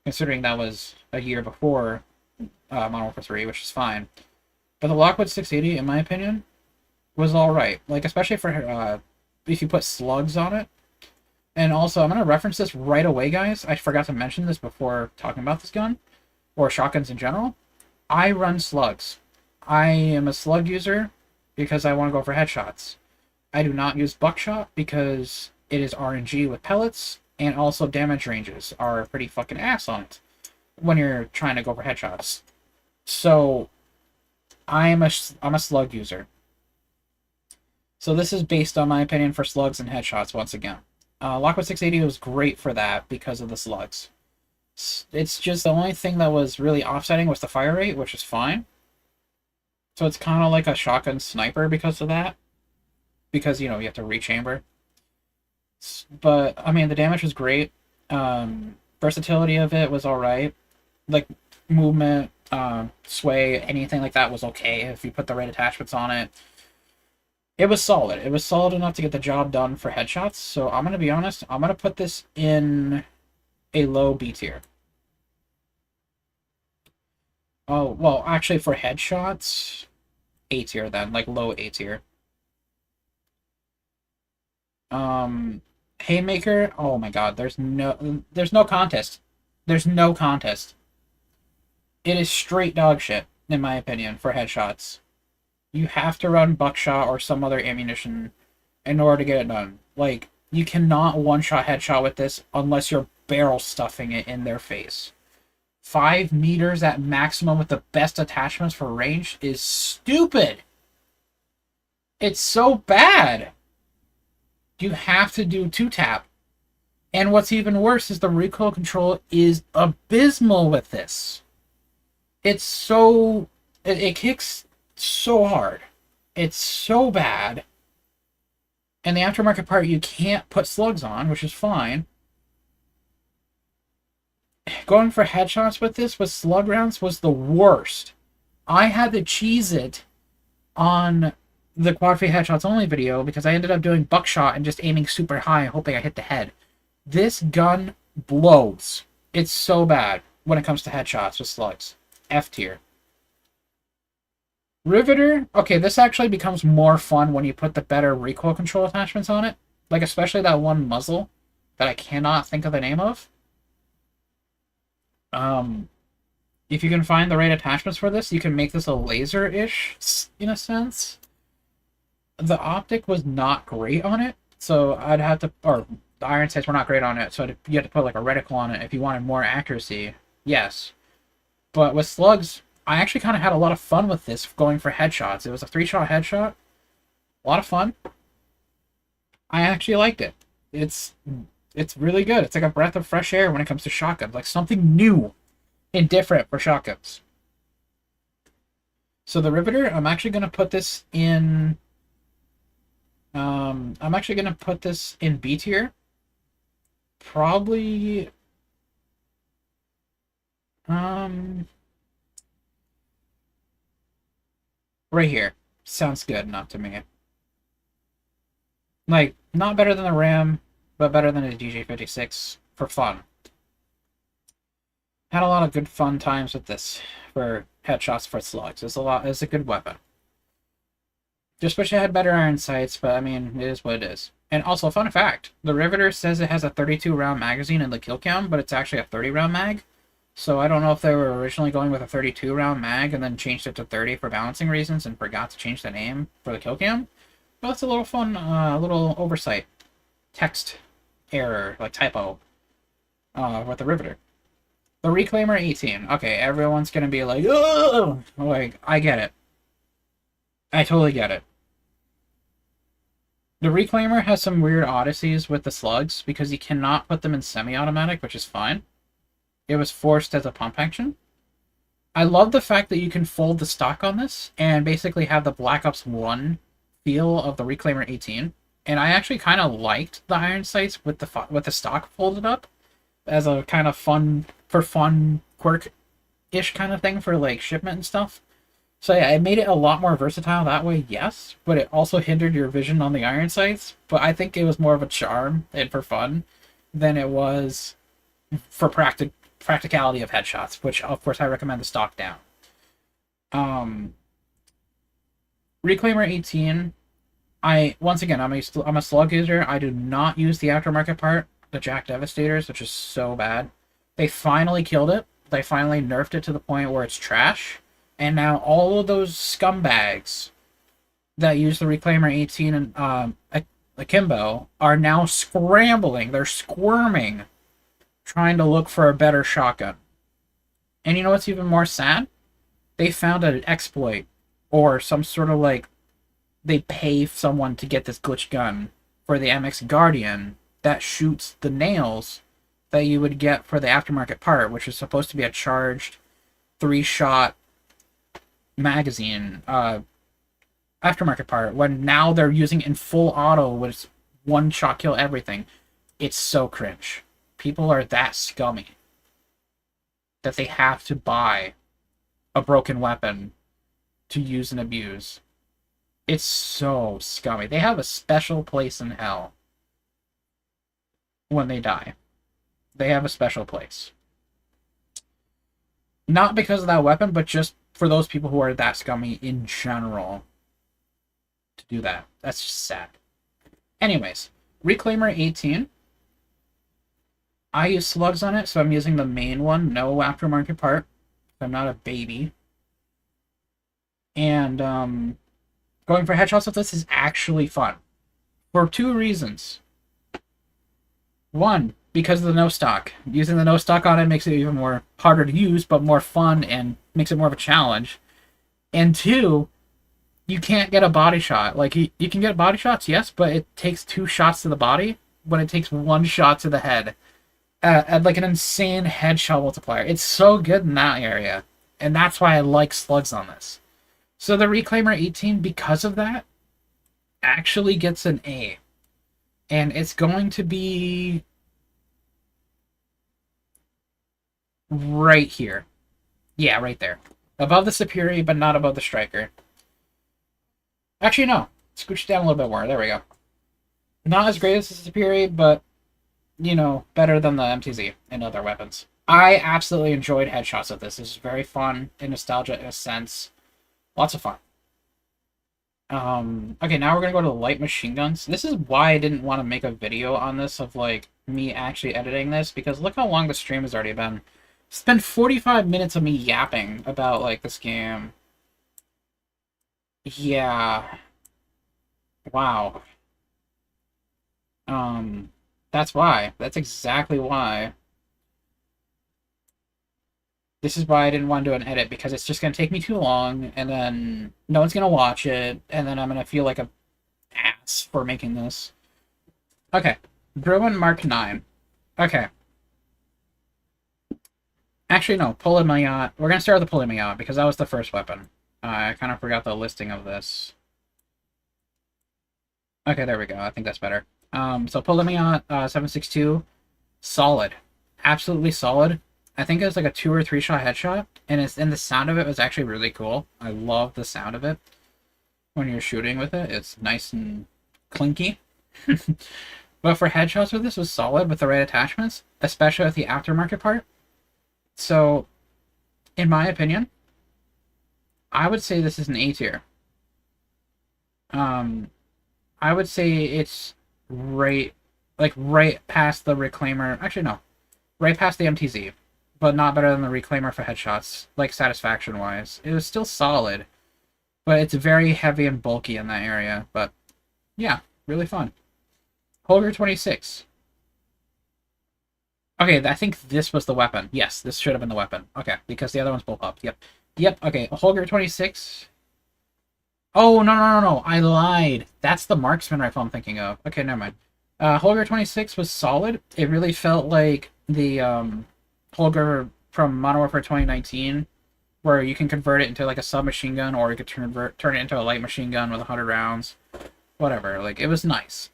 considering that was a year before Modern Warfare 3, which is fine. But the Lockwood 680, in my opinion, was alright. Like, especially for if you put slugs on it. And also, I'm going to reference this right away, guys. I forgot to mention this before talking about this gun, or shotguns in general. I run slugs. I am a slug user because I want to go for headshots. I do not use buckshot because it is RNG with pellets, and also damage ranges are pretty fucking ass on it when you're trying to go for headshots. So, I'm a slug user. So this is based on my opinion for slugs and headshots once again. Lockwood 680 was great for that because of the slugs. It's just the only thing that was really offsetting was the fire rate, which is fine. So it's kind of like a shotgun sniper because of that. Because, you have to rechamber. But, I mean, the damage was great. Versatility of it was alright. Like, movement, sway, anything like that was okay if you put the right attachments on it. It was solid. It was solid enough to get the job done for headshots. So I'm going to be honest. I'm going to put this in a low B tier. Oh, well, actually for headshots, A tier then. Like low A tier. Haymaker, oh my god, there's no contest. There's no contest. It is straight dog shit, in my opinion, for headshots. You have to run buckshot or some other ammunition in order to get it done. Like, you cannot one-shot headshot with this unless you're barrel stuffing it in their face. 5 meters at maximum with the best attachments for range is stupid. It's so bad. You have to do 2-tap. And what's even worse is the recoil control is abysmal with this. It's so... It kicks so hard. It's so bad. And the aftermarket part you can't put slugs on, which is fine. Going for headshots with this with slug rounds was the worst. I had to cheese it on the quad fade headshots only video because I ended up doing buckshot and just aiming super high hoping I hit the head. This gun blows. It's so bad. when it comes to headshots with slugs. F tier. Riveter, okay, this actually becomes more fun when you put the better recoil control attachments on it. Like, especially that one muzzle that I cannot think of the name of. If you can find the right attachments for this, you can make this a laser-ish, in a sense. The optic was not great on it, so I'd have to... Or, the iron sights were not great on it, so you had to put, like, a reticle on it if you wanted more accuracy. Yes. But with slugs, I actually kind of had a lot of fun with this going for headshots. It was a 3-shot headshot. A lot of fun. I actually liked it. It's really good. It's like a breath of fresh air when it comes to shotguns. Like something new and different for shotguns. So the Riveter, I'm actually going to put this in... I'm actually going to put this in B tier. Probably... right here. Sounds good enough to me. Like, not better than the Ram, but better than a DJ56 for fun. Had a lot of good fun times with this for headshots for slugs. It's a good weapon. Just wish I had better iron sights, but I mean, it is what it is. And also, fun fact, the Riveter says it has a 32-round magazine in the kill cam, but it's actually a 30-round mag. So I don't know if they were originally going with a 32-round mag and then changed it to 30 for balancing reasons and forgot to change the name for the kill cam. But it's a little fun, little oversight. Text error, like typo, with the Riveter. The Reclaimer 18. Okay, everyone's gonna be like, oh! Like, I get it. I totally get it. The Reclaimer has some weird oddities with the slugs because you cannot put them in semi-automatic, which is fine. It was forced as a pump action. I love the fact that you can fold the stock on this and basically have the Black Ops 1 feel of the Reclaimer 18. And I actually kind of liked the iron sights with the stock folded up as a kind of fun quirk-ish kind of thing for like shipment and stuff. So yeah, it made it a lot more versatile that way, yes, but it also hindered your vision on the iron sights. But I think it was more of a charm and for fun than it was for practicality of headshots, which of course I recommend the stock down. Reclaimer 18, once again, I'm a slug user. I do not use the aftermarket part, the Jack Devastators, which is so bad. They finally killed it. They finally nerfed it to the point where it's trash. And now all of those scumbags that use the Reclaimer 18 and Akimbo are now scrambling. They're squirming, trying to look for a better shotgun. And you know what's even more sad? They found an exploit or some sort of like they pay someone to get this glitch gun for the MX Guardian that shoots the nails that you would get for the aftermarket part, which is supposed to be a charged 3-shot magazine aftermarket part, when now they're using in full auto with 1-shot kill everything. It's so cringe. People are that scummy that they have to buy a broken weapon to use and abuse. It's so scummy. They have a special place in hell when they die. They have a special place. Not because of that weapon, but just for those people who are that scummy in general to do that. That's just sad. Anyways, Reclaimer 18. I use slugs on it, so I'm using the main one. No aftermarket part. I'm not a baby. And going for headshots with this is actually fun. For 2 reasons. 1, because of the no stock. Using the no stock on it makes it even more harder to use, but more fun and makes it more of a challenge. And 2, you can't get a body shot. Like, you can get body shots, yes, but it takes 2 shots to the body when it takes 1 shot to the head. At like an insane headshot multiplier. It's so good in that area. And that's why I like slugs on this. So the Reclaimer 18, because of that, actually gets an A. And it's going to be right here. Yeah, right there. Above the Superior, but not above the Striker. Actually, no. Scooch down a little bit more. There we go. Not as great as the Superior, but, you know, better than the MTZ and other weapons. I absolutely enjoyed headshots of this. This is very fun and nostalgia in a sense. Lots of fun. Okay, now we're gonna go to the light machine guns. This is why I didn't want to make a video on this of like me actually editing this, because look how long the stream has already been. It's been 45 minutes of me yapping about like this game. Yeah. Wow. That's why. That's exactly why. This is why I didn't want to do an edit, because it's just gonna take me too long, and then no one's gonna watch it, and then I'm gonna feel like a ass for making this. Okay. Bruin Mark 9. Okay. Actually, no. Pull-A-Mayat. We're gonna start with the Pull-A-Mayat, because that was the first weapon. I kind of forgot the listing of this. Okay, there we go. I think that's better. So Pull-A-Mayat 7.62. Solid. Absolutely solid. I think it was like a 2 or 3 shot headshot, and the sound of it was actually really cool. I love the sound of it when you're shooting with it. It's nice and clinky. But for headshots with this, was solid with the right attachments, especially with the aftermarket part. So, in my opinion, I would say this is an A tier. I would say it's right past the Reclaimer. Actually, no, right past the MTZ, but not better than the Reclaimer for headshots, like satisfaction-wise. It was still solid, but it's very heavy and bulky in that area. But yeah, really fun. Holger 26. Okay, I think this was the weapon. Yes, this should have been the weapon. Okay, because the other ones both up. Yep. Yep, okay. Holger 26. Oh, no. I lied. That's the marksman rifle I'm thinking of. Okay, never mind. Holger 26 was solid. It really felt like the Holger from Modern Warfare 2019, where you can convert it into like a submachine gun, or you could turn it into a light machine gun with 100 rounds. Whatever. Like, it was nice.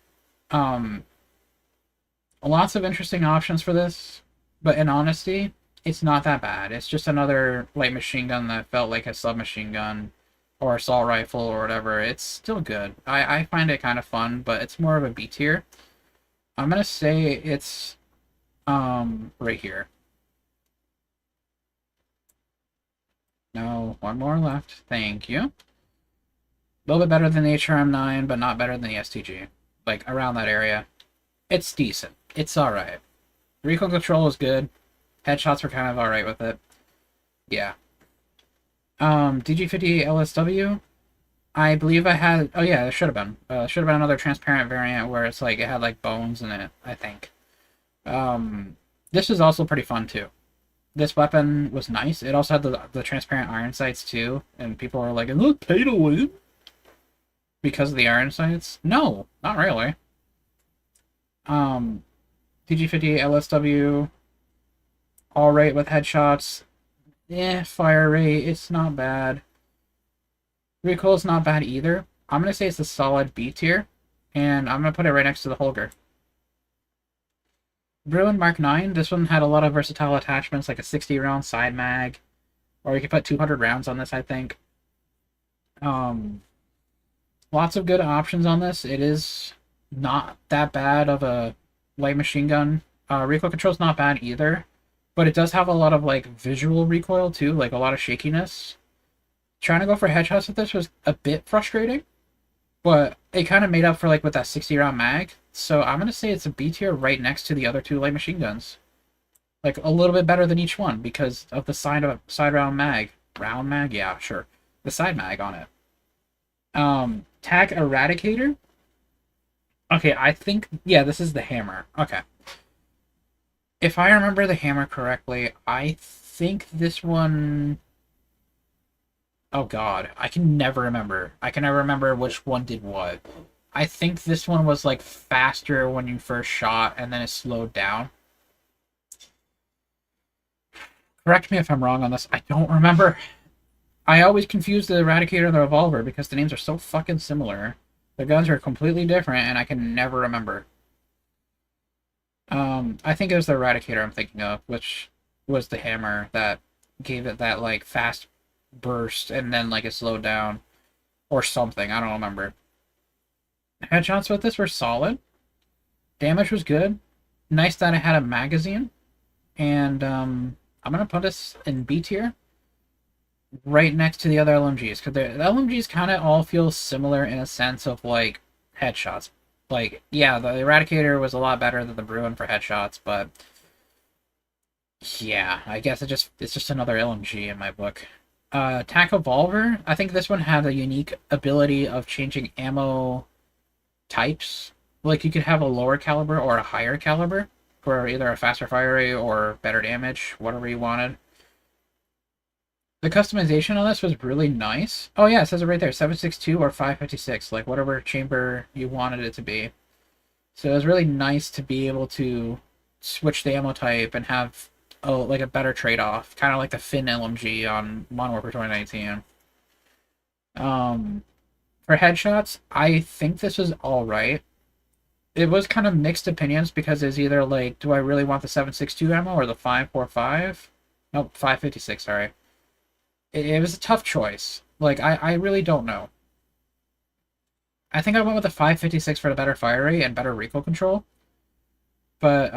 Lots of interesting options for this, but in honesty, it's not that bad. It's just another light machine gun that felt like a submachine gun or assault rifle or whatever. It's still good. I find it kind of fun, but it's more of a B tier. I'm gonna say it's right here. No, one more left. Thank you. A little bit better than the HRM9, but not better than the STG. Like, around that area. It's decent. It's alright. Recoil control is good. Headshots were kind of alright with it. Yeah. DG58 LSW. I believe I had... Oh yeah, it should have been. Should have been another transparent variant where it's like, it had like bones in it, I think. This is also pretty fun too. This weapon was nice. It also had the transparent iron sights too, and people were like, "Is that pay to win?" Because of the iron sights? No, not really. TG58 LSW, alright with headshots. Fire rate, it's not bad. Recoil's not bad either. I'm gonna say it's a solid B tier, and I'm gonna put it right next to the Holger. Bruin Mark 9, this one had a lot of versatile attachments, like a 60-round side mag, or you could put 200 rounds on this, I think. Lots of good options on this. It is not that bad of a light machine gun. Recoil control's not bad either, but it does have a lot of like visual recoil too, like a lot of shakiness. Trying to go for headshots with this was a bit frustrating, but it kind of made up for like with that 60-round mag. So I'm gonna say it's a B tier right next to the other two light machine guns, like a little bit better than each one because of the side round mag. Round mag, yeah, sure. The side mag on it. Tag Eradicator. Okay, I think, yeah, this is the hammer. Okay. If I remember the hammer correctly, I think this one... Oh god, I can never remember. I can never remember which one did what. I think this one was like faster when you first shot and then it slowed down. Correct me if I'm wrong on this. I don't remember. I always confuse the Eradicator and the Revolver because the names are so fucking similar. The guns are completely different, and I can never remember. I think it was the Eradicator I'm thinking of, which was the hammer that gave it that, like, fast burst, and then, like, it slowed down. Or something, I don't remember. Headshots with this were solid. Damage was good. Nice that it had a magazine. And I'm going to put this in B tier, right next to the other LMGs, because the LMGs kind of all feel similar in a sense of, like, headshots. Like, yeah, the Eradicator was a lot better than the Bruin for headshots, but yeah, I guess it's just another LMG in my book. Tac Evolver, I think this one had a unique ability of changing ammo types. Like, you could have a lower caliber or a higher caliber for either a faster fire rate or better damage, whatever you wanted. The customization on this was really nice. Oh yeah, it says it right there, 7.62 or 5.56, like whatever chamber you wanted it to be. So it was really nice to be able to switch the ammo type and have like a better trade-off, kind of like the Finn LMG on Modern Warfare 2019. For headshots, I think this is alright. It was kind of mixed opinions because it's either like, do I really want the 7.62 ammo or the 5.45? Nope, 5.56, sorry. It was a tough choice. Like, I really don't know. I think I went with the 5.56 for the better fire rate and better recoil control. But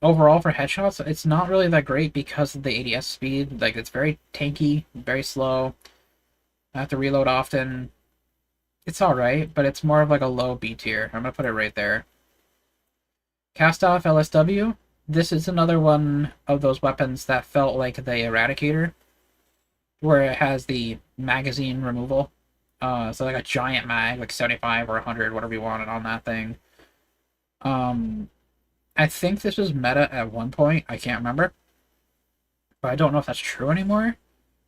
overall for headshots, it's not really that great because of the ADS speed. Like, it's very tanky, very slow. I have to reload often. It's alright, but it's more of like a low B tier. I'm going to put it right there. Cast off LSW. This is another one of those weapons that felt like the Eradicator, where it has the magazine removal. So like a giant mag, like 75 or 100, whatever you wanted on that thing. I think this was meta at one point. I can't remember. But I don't know if that's true anymore.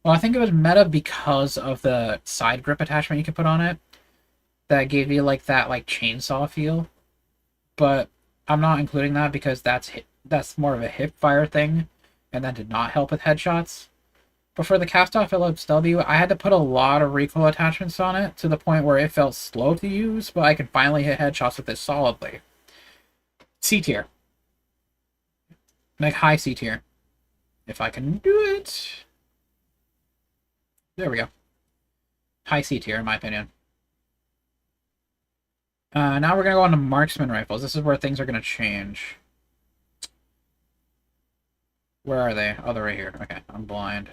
Well, I think it was meta because of the side grip attachment you could put on it. That gave you like that like chainsaw feel. But I'm not including that because that's more of a hip fire thing. And that did not help with headshots. But for the cast-off LSW, I had to put a lot of recoil attachments on it to the point where it felt slow to use, but I can finally hit headshots with it solidly. C tier. Like high C tier. If I can do it. There we go. High C tier, in my opinion. Now we're going to go on to marksman rifles. This is where things are going to change. Where are they? Oh, they're right here. Okay, I'm blind.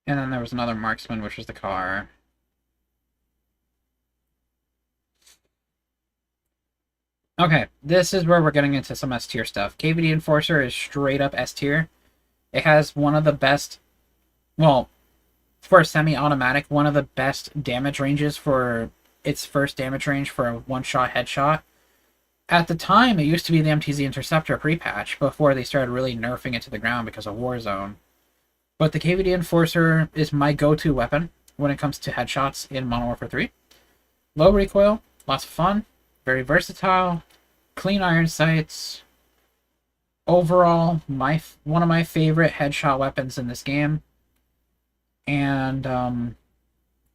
And then there was another marksman, which was the car. Okay, this is where we're getting into some S tier stuff. KVD Enforcer is straight up S tier. It has one of the best, well, for a semi-automatic, one of the best damage ranges for its first damage range for a one-shot headshot. At the time, it used to be the MTZ Interceptor pre-patch before they started really nerfing it to the ground because of Warzone. But the KVD Enforcer is my go-to weapon when it comes to headshots in Modern Warfare 3. Low recoil, lots of fun, very versatile, clean iron sights. Overall, one of my favorite headshot weapons in this game. And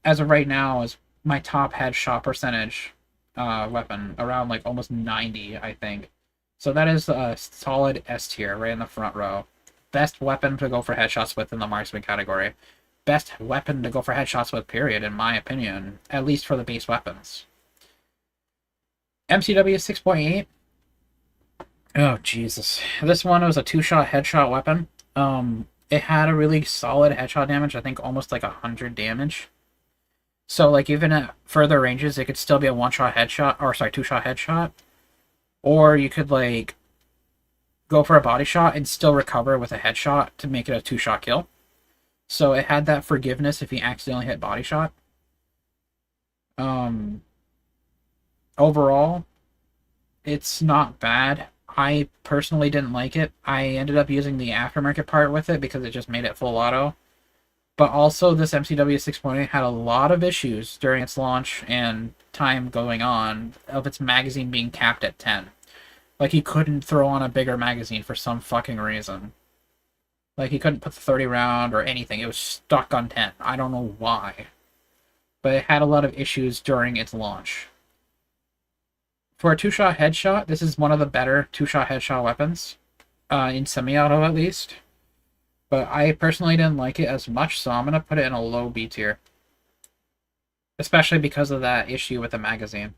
as of right now, is my top headshot percentage weapon, around like almost 90, I think. So that is a solid S tier right in the front row. Best weapon to go for headshots with in the marksman category. Best weapon to go for headshots with, period, in my opinion. At least for the base weapons. MCW 6.8. Oh, Jesus. This one was a two-shot headshot weapon. It had a really solid headshot damage. I think almost like 100 damage. So, like, even at further ranges, it could still be a one-shot headshot, or sorry, two-shot headshot. Or you could, like, go for a body shot and still recover with a headshot to make it a two-shot kill. So it had that forgiveness if you accidentally hit body shot. Overall, it's not bad. I personally didn't like it. I ended up using the aftermarket part with it because it just made it full auto. But also, this MCW 6.8 had a lot of issues during its launch and time going on of its magazine being capped at 10. Like, he couldn't throw on a bigger magazine for some fucking reason. Like, he couldn't put the 30 round or anything. It was stuck on 10. I don't know why. But it had a lot of issues during its launch. For a two-shot headshot, this is one of the better two-shot headshot weapons. In semi-auto, at least. But I personally didn't like it as much, so I'm going to put it in a low B tier. Especially because of that issue with the magazine.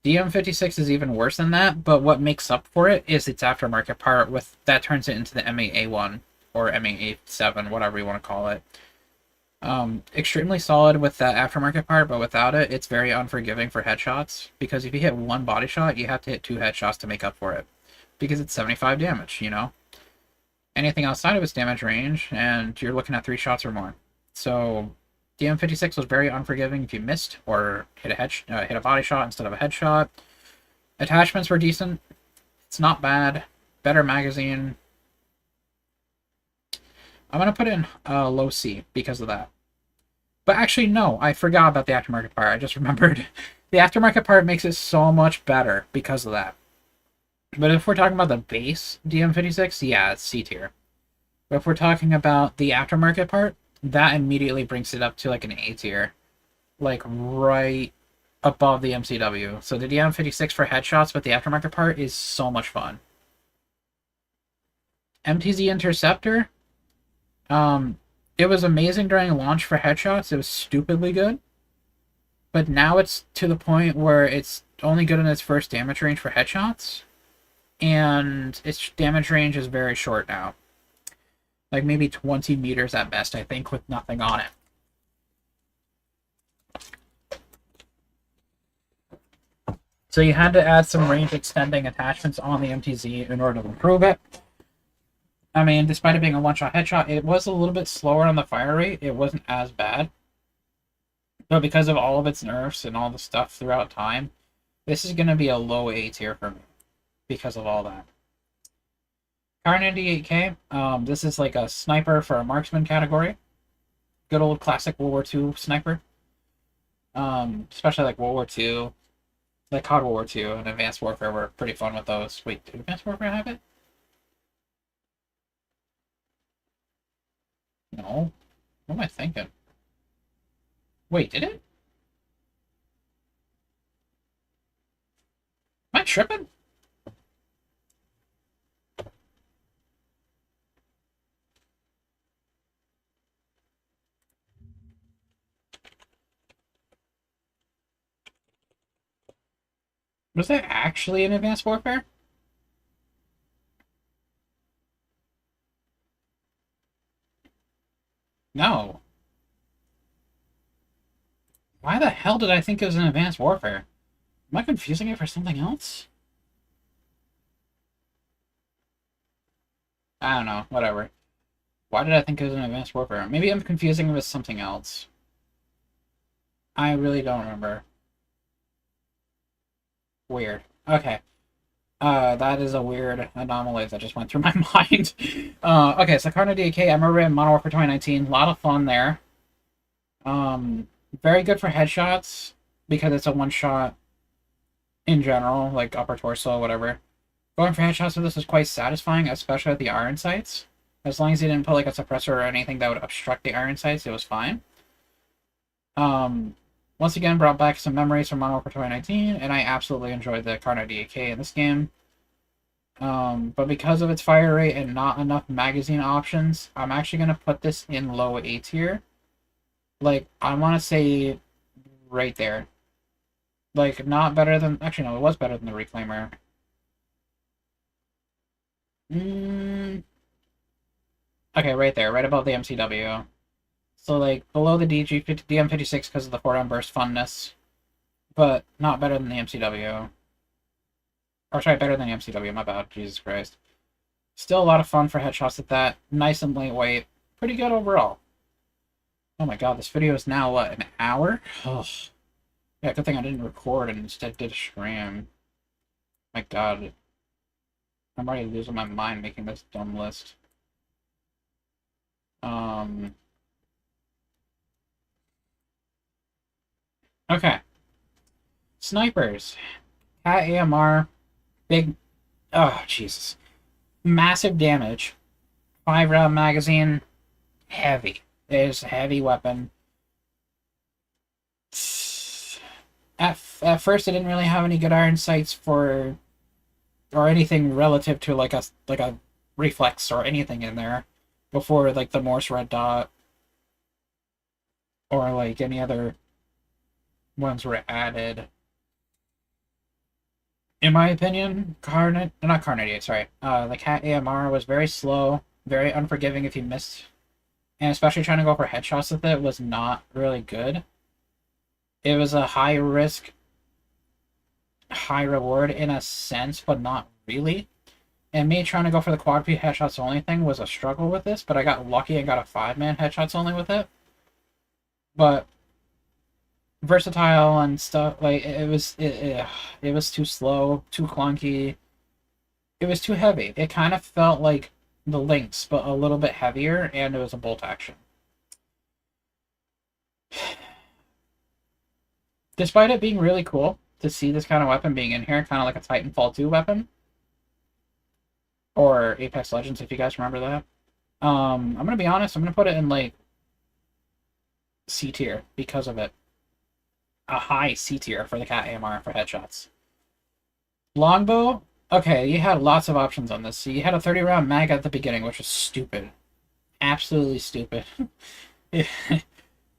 The M56 is even worse than that, but what makes up for it is its aftermarket part that turns it into the MAA1 or MAA7, whatever you want to call it. Extremely solid with that aftermarket part, but without it, it's very unforgiving for headshots, because if you hit one body shot, you have to hit 2 headshots to make up for it, because it's 75 damage, you know? Anything outside of its damage range, and you're looking at 3 shots or more. So, the M56 was very unforgiving if you missed, or hit a body shot instead of a headshot. Attachments were decent. It's not bad. Better magazine. I'm going to put it in low C because of that. But actually, no, I forgot about the aftermarket part. I just remembered. The aftermarket part makes it so much better because of that. But if we're talking about the base DM56, yeah, it's C tier. But if we're talking about the aftermarket part, that immediately brings it up to like an A tier. Like right above the MCW. So the DM56 for headshots with the aftermarket part is so much fun. MTZ Interceptor, it was amazing during launch for headshots. It was stupidly good. But now it's to the point where it's only good in its first damage range for headshots. And its damage range is very short now. Like maybe 20 meters at best, I think, with nothing on it. So you had to add some range extending attachments on the MTZ in order to improve it. I mean, despite it being a one-shot headshot, it was a little bit slower on the fire rate. It wasn't as bad. But because of all of its nerfs and all the stuff throughout time, this is going to be a low A tier for me because of all that. Kar 98K, this is like a sniper for a marksman category. Good old classic World War II sniper. Especially like World War II, like COD World War II and Advanced Warfare were pretty fun with those. Wait, did Advanced Warfare have it? No. What am I thinking? Wait, did it? Am I tripping? Was that actually an Advanced Warfare? No. Why the hell did I think it was an Advanced Warfare? Am I confusing it for something else? I don't know. Whatever. Why did I think it was an Advanced Warfare? Maybe I'm confusing it with something else. I really don't remember. Weird. Okay. That is a weird anomaly that just went through my mind. Okay, so Kar 98K, MWIII Modern Warfare 2019. A lot of fun there. Very good for headshots because it's a one-shot in general, like upper torso, whatever. Going for headshots with this is quite satisfying, especially at the iron sights. As long as you didn't put like a suppressor or anything that would obstruct the iron sights, it was fine. Once again, brought back some memories from Modern Warfare 2019, and I absolutely enjoyed the Kar 98K in this game. But because of its fire rate and not enough magazine options, I'm actually going to put this in low A tier. Like, I want to say right there. Like, not better than... Actually, no, it was better than the Reclaimer. Okay, right there, right above the MCW. So, like, below the DM56 because of the 4-round burst funness. But not better than the MCW. Or, sorry, better than the MCW, my bad. Jesus Christ. Still a lot of fun for headshots at that. Nice and lightweight. Pretty good overall. Oh my god, this video is now, what, an hour? Ugh. Yeah, good thing I didn't record and instead did a stream. My god. I'm already losing my mind making this dumb list. Okay. Snipers. Cat AMR. Big... Oh, Jesus. Massive damage. 5-round magazine. Heavy. It is a heavy weapon. At first, it didn't really have any good iron sights for... Or anything relative to like a reflex or anything in there. before like the Morse red dot or like any other ones were added. In my opinion, not Carnage, sorry. The Cat AMR was very slow, very unforgiving if you missed, and especially trying to go for headshots with it was not really good. It was a high risk, high reward in a sense, but not really. And me trying to go for the quad P headshots only thing was a struggle with this, but I got lucky and got a 5-man headshots only with it. But versatile and stuff, like it was too slow, too clunky. It was too heavy. It kind of felt like the Lynx, but a little bit heavier, and it was a bolt action. Despite it being really cool to see this kind of weapon being in here, kind of like a Titanfall 2 weapon, or Apex Legends, if you guys remember that. I'm gonna be honest. I'm gonna put it in like C tier because of it. A high C tier for the Cat AMR for headshots. Longbow. Okay, you had lots of options on this. So you had a 30-round mag at the beginning, which was stupid. Absolutely stupid.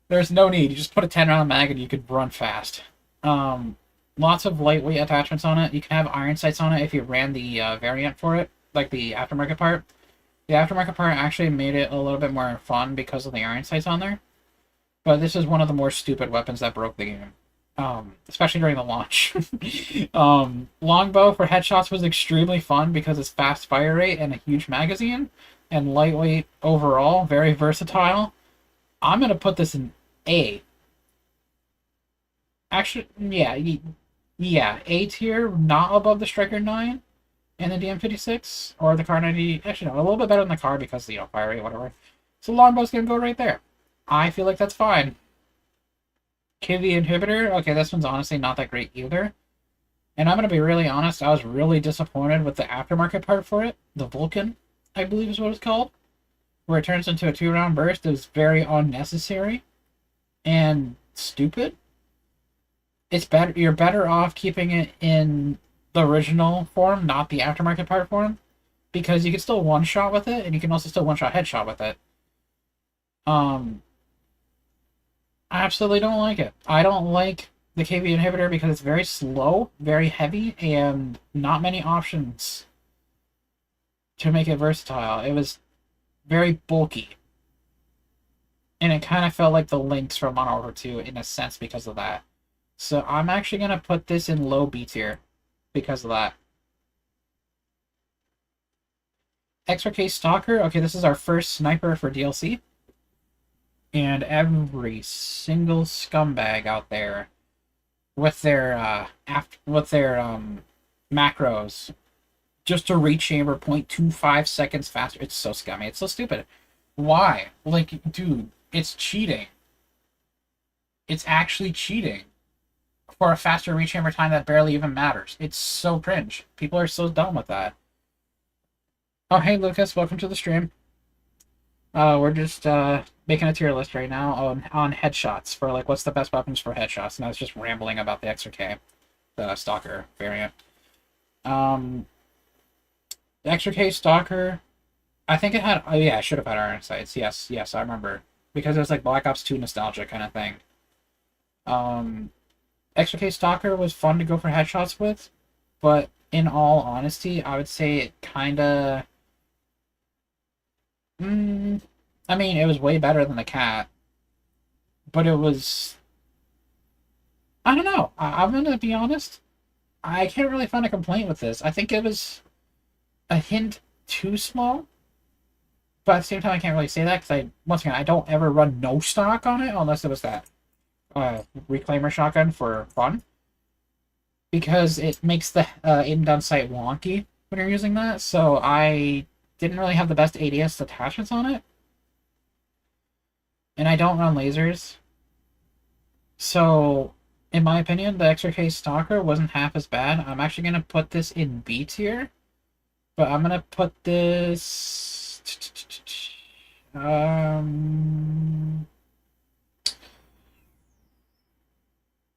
There's no need. You just put a 10-round mag and you could run fast. Lots of lightweight attachments on it. You can have iron sights on it if you ran the variant for it, like the aftermarket part. The aftermarket part actually made it a little bit more fun because of the iron sights on there. But this is one of the more stupid weapons that broke the game. Especially during the launch. Longbow for headshots was extremely fun because it's fast fire rate and a huge magazine, and lightweight overall, very versatile. I'm gonna put this in A. Actually, yeah, A tier, not above the Striker 9 and the DM56 or the Car 90. Actually, no, a little bit better than the car because fire rate, whatever. So Longbow's gonna go right there. I feel like that's fine. KV inhibitor, okay, this one's honestly not that great either. And I'm going to be really honest, I was really disappointed with the aftermarket part for it. The Vulcan, I believe is what it's called. Where it turns into a 2-round burst is very unnecessary and stupid. It's better. You're better off keeping it in the original form, not the aftermarket part form. Because you can still one-shot with it, and you can also still one-shot headshot with it. I absolutely don't like it. I don't like the KV inhibitor because it's very slow, very heavy, and not many options to make it versatile. It was very bulky. And it kind of felt like the Lynx from Modern Warfare 2 in a sense because of that. So I'm actually going to put this in low B tier because of that. XRK Stalker. Okay, this is our first sniper for DLC. And every single scumbag out there with their macros just to rechamber 0.25 seconds faster. It's so scummy. It's so stupid. Why? Like, dude, it's cheating. It's actually cheating for a faster rechamber time that barely even matters. It's so cringe. People are so dumb with that. Oh, hey, Lucas. Welcome to the stream. We're just making a tier list right now on headshots for like what's the best weapons for headshots, and I was just rambling about the XRK, the Stalker variant. The XRK Stalker, I think it had. Oh yeah, I should have had iron sights. Yes, I remember because it was like Black Ops 2 nostalgia kind of thing. XRK Stalker was fun to go for headshots with, but in all honesty, I would say it kind of. I mean, it was way better than the Cat, but it was. I don't know. I'm gonna be honest. I can't really find a complaint with this. I think it was a hint too small, but at the same time, I can't really say that because once again, I don't ever run no stock on it unless it was that reclaimer shotgun for fun, because it makes the aim-down sight wonky when you're using that. So I didn't really have the best ADS attachments on it. And I don't run lasers. So, in my opinion, the XRK Stalker wasn't half as bad. I'm actually going to put this in B tier. But I'm going to put this...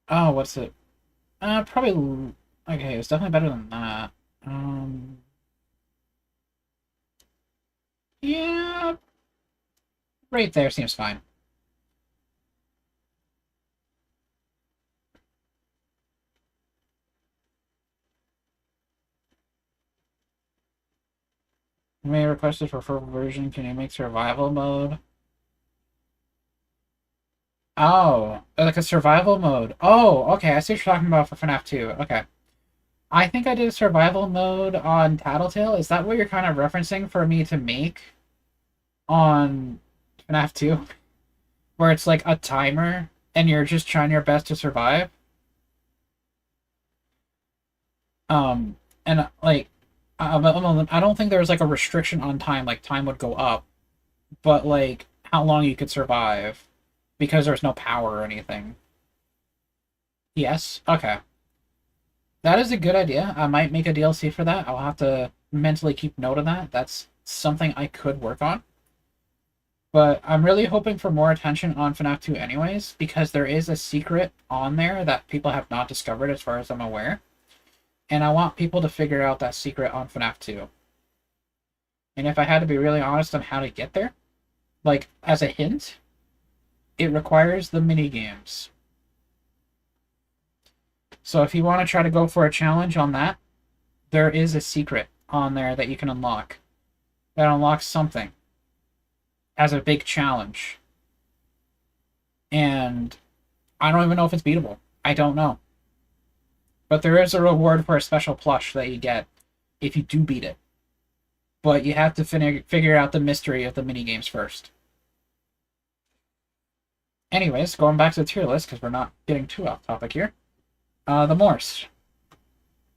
Oh, what's it? Probably... Okay, it's definitely better than that. Yeah, Right there seems fine. You may request a preferred version. Can you make survival mode? Oh, like a survival mode. Oh, okay. I see what you're talking about for FNAF 2. Okay. I think I did a survival mode on Tattletale. Is that what you're kind of referencing for me to make on FNAF 2? Where it's like a timer and you're just trying your best to survive? And like, I don't think there was like a restriction on time, like time would go up, but like how long you could survive because there's no power or anything. Yes? Okay. That is a good idea. I might make a DLC for that. I'll have to mentally keep note of that. That's something I could work on. But I'm really hoping for more attention on FNAF 2 anyways, because there is a secret on there that people have not discovered as far as I'm aware. And I want people to figure out that secret on FNAF 2. And if I had to be really honest on how to get there, like, as a hint, it requires the mini games. So if you want to try to go for a challenge on that, there is a secret on there that you can unlock. That unlocks something as a big challenge. And I don't even know if it's beatable. I don't know. But there is a reward for a special plush that you get if you do beat it. But you have to figure out the mystery of the minigames first. Anyways, going back to the tier list, because we're not getting too off topic here. The Morse.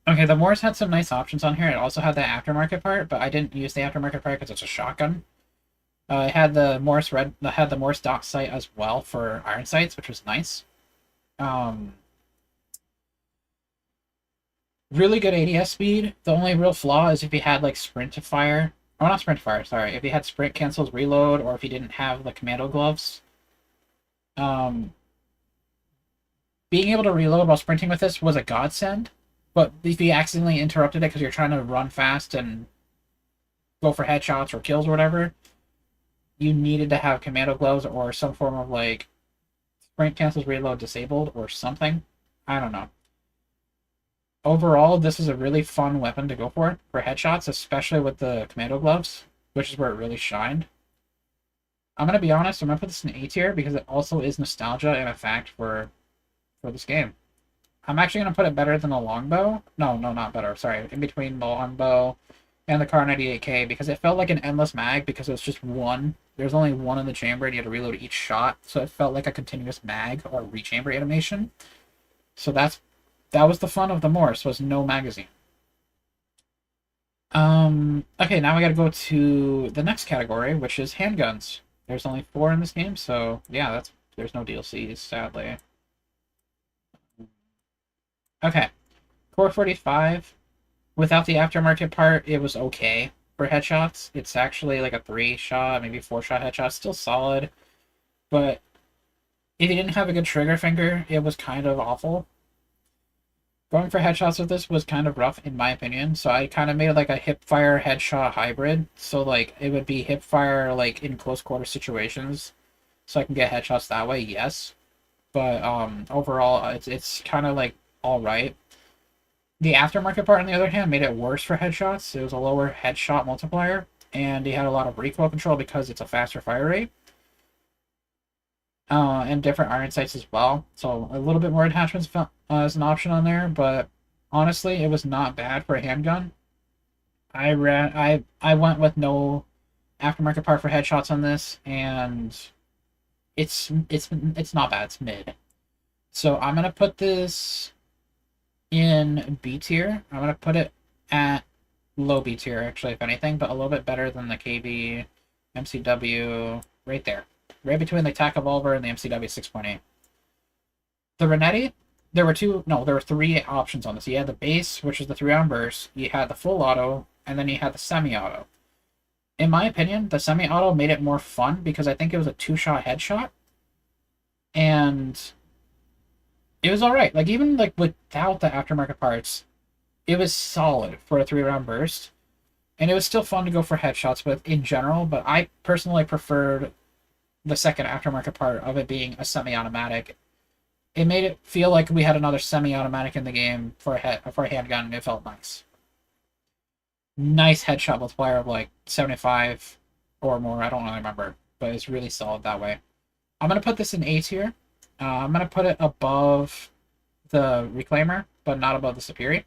Okay, the Morse had some nice options on here. It also had the aftermarket part, but I didn't use the aftermarket part because it's a shotgun. It had the Morse dot sight as well for iron sights, which was nice. Really good ADS speed. The only real flaw is if you had like sprint to fire. Oh, not sprint to fire, sorry. If you had sprint cancels reload, or if you didn't have the commando gloves. Being able to reload while sprinting with this was a godsend, but if you accidentally interrupted it because you're trying to run fast and go for headshots or kills or whatever, you needed to have commando gloves or some form of like sprint cancels reload disabled or something. I don't know. Overall, this is a really fun weapon to go for headshots, especially with the commando gloves, which is where it really shined. I'm going to be honest, I'm going to put this in A tier because it also is nostalgia and a fact for this game. I'm actually going to put it better than the longbow. No, not better. Sorry, in between the longbow and the Kar 98K because it felt like an endless mag because it was just one. There's only one in the chamber and you had to reload each shot, so it felt like a continuous mag or rechamber animation. So that was the fun of the Morse, was no magazine. Okay, now we gotta go to the next category, which is handguns. There's only 4 in this game, so yeah, there's no DLCs, sadly. Okay, Core 45. Without the aftermarket part, it was okay for headshots. It's actually like a 3-shot, maybe 4-shot headshot, still solid. But if you didn't have a good trigger finger, it was kind of awful. Going for headshots with this was kind of rough, in my opinion, so I kind of made it like a hip-fire headshot hybrid. So, like, it would be hip-fire, like, in close-quarter situations, so I can get headshots that way, yes. But, overall, it's kind of, like, alright. The aftermarket part, on the other hand, made it worse for headshots. It was a lower headshot multiplier, and he had a lot of recoil control because it's a faster fire rate. And different iron sights as well. So a little bit more attachments as an option on there, but honestly, it was not bad for a handgun. I went with no aftermarket part for headshots on this, and it's not bad. It's mid. So I'm gonna put this in B tier. I'm gonna put it at low B tier, actually, if anything, but a little bit better than the KB, MCW, right there. Right between the TAC Evolver and the MCW 6.8. The Renetti, there were 3 options on this. You had the base, which is the 3-round burst, you had the full auto, and then you had the semi-auto. In my opinion, the semi-auto made it more fun because I think it was a 2-shot headshot. And it was alright. Like, even like without the aftermarket parts, it was solid for a 3-round burst. And it was still fun to go for headshots with in general, but I personally preferred the second aftermarket part of it being a semi-automatic, it made it feel like we had another semi-automatic in the game for a handgun, and it felt nice. Nice headshot multiplier of like 75 or more. I don't really remember, but it's really solid that way. I'm gonna put this in A tier. I'm gonna put it above the Reclaimer, but not above the Superior.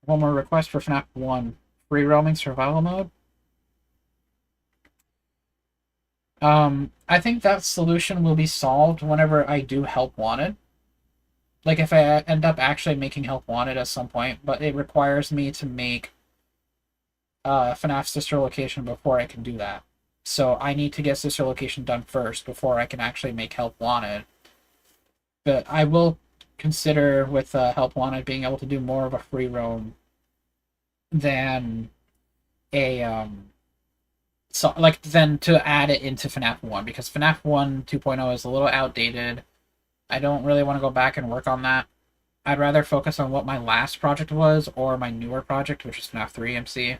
One more request for FNAF 1. Free roaming survival mode. I think that solution will be solved whenever I do Help Wanted. Like, if I end up actually making Help Wanted at some point, but it requires me to make FNAF Sister Location before I can do that. So I need to get Sister Location done first before I can actually make Help Wanted. But I will consider with Help Wanted being able to do more of a free roam than a than to add it into FNAF 1, because FNAF 1 2.0 is a little outdated. I don't really want to go back and work on that. I'd rather focus on what my last project was, or my newer project, which is FNAF 3 MC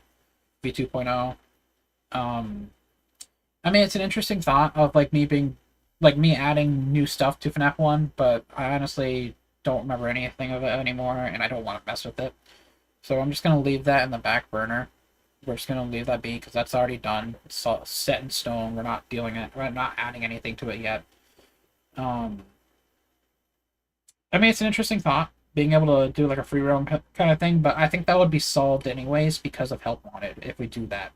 V2.0. I mean, it's an interesting thought of me adding new stuff to FNAF 1, but I honestly don't remember anything of it anymore, and I don't want to mess with it. So I'm just going to leave that in the back burner. We're just going to leave that be, because that's already done. It's all set in stone. We're not adding anything to it yet. I mean, it's an interesting thought, being able to do like a free roam kind of thing, but I think that would be solved anyways because of Help Wanted if we do that.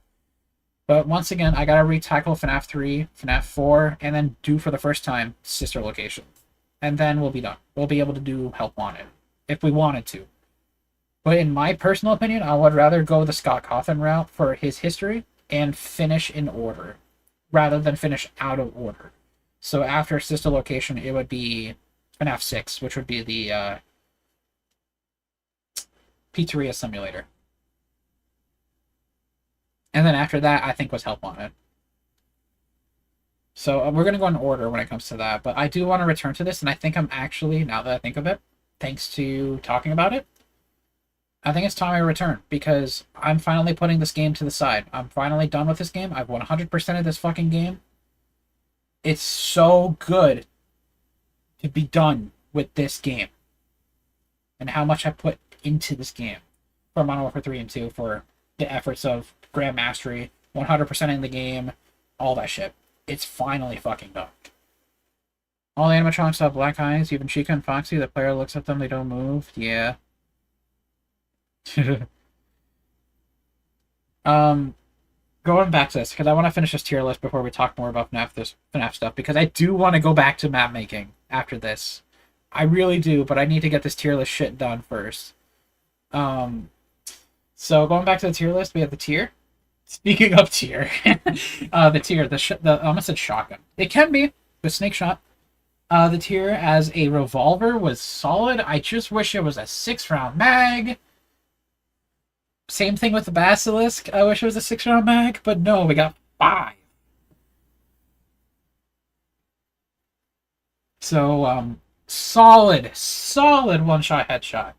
But once again, I gotta retackle FNAF 3, FNAF 4, and then do for the first time Sister Location. And then we'll be done. We'll be able to do Help Wanted, if we wanted to. But in my personal opinion, I would rather go the Scott Cawthon route for his history and finish in order, rather than finish out of order. So after Sister Location, it would be FNAF 6, which would be the Pizzeria Simulator. And then after that, I think was Help Wanted. So we're going to go in order when it comes to that. But I do want to return to this, and I think I'm actually, now that I think of it, thanks to talking about it, I think it's time I return, because I'm finally putting this game to the side. I'm finally done with this game. I've 100% of this fucking game. It's so good to be done with this game. And how much I put into this game for Modern Warfare 3 and 2, for the efforts of Grand Mastery, 100% in the game, all that shit. It's finally fucking done. All the animatronics have black eyes, even Chica and Foxy. The player looks at them, they don't move. Yeah. Going back to this, because I want to finish this tier list before we talk more about FNAF stuff, because I do want to go back to map making after this. I really do, but I need to get this tier list shit done first. So going back to the tier list, we have the tier. Speaking of tier, the tier, I almost said shotgun. It can be the snake shot. The tier as a revolver was solid. I just wish it was a 6-round mag. Same thing with the basilisk. I wish it was a 6-round mag, but no, we got 5. So solid one-shot headshot.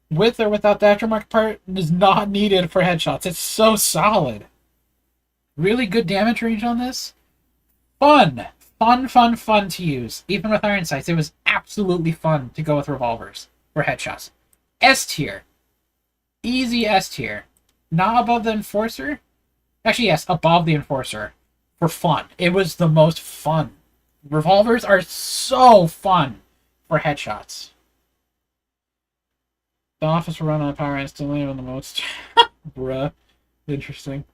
With or without the aftermarket part is not needed for headshots. It's so solid. Really good damage range on this. Fun to use. Even with iron sights, it was absolutely fun to go with revolvers for headshots. S tier. Easy S tier. Not above the Enforcer. Actually, yes, above the Enforcer. For fun. It was the most fun. Revolvers are so fun for headshots. The office will run on power instantly on the most. Bruh. Interesting.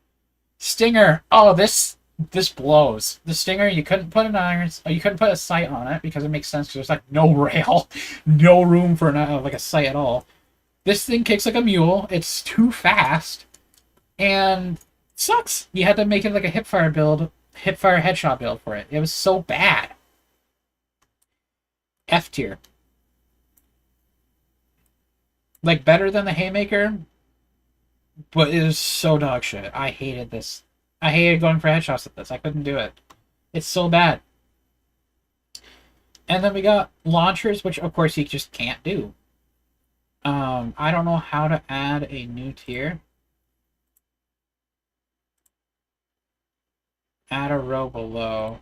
Stinger. Oh, this blows. The Stinger, you couldn't put you couldn't put a sight on it because it makes sense, because there's like no rail, no room for like a sight at all. This thing kicks like a mule. It's too fast, and sucks. You had to make it like a hipfire headshot build for it. It was so bad. F tier. Like, better than the Haymaker, but it was so dog shit. I hated this. I hated going for headshots with this. I couldn't do it. It's so bad. And then we got launchers, which of course you just can't do. I don't know how to add a new tier. Add a row below.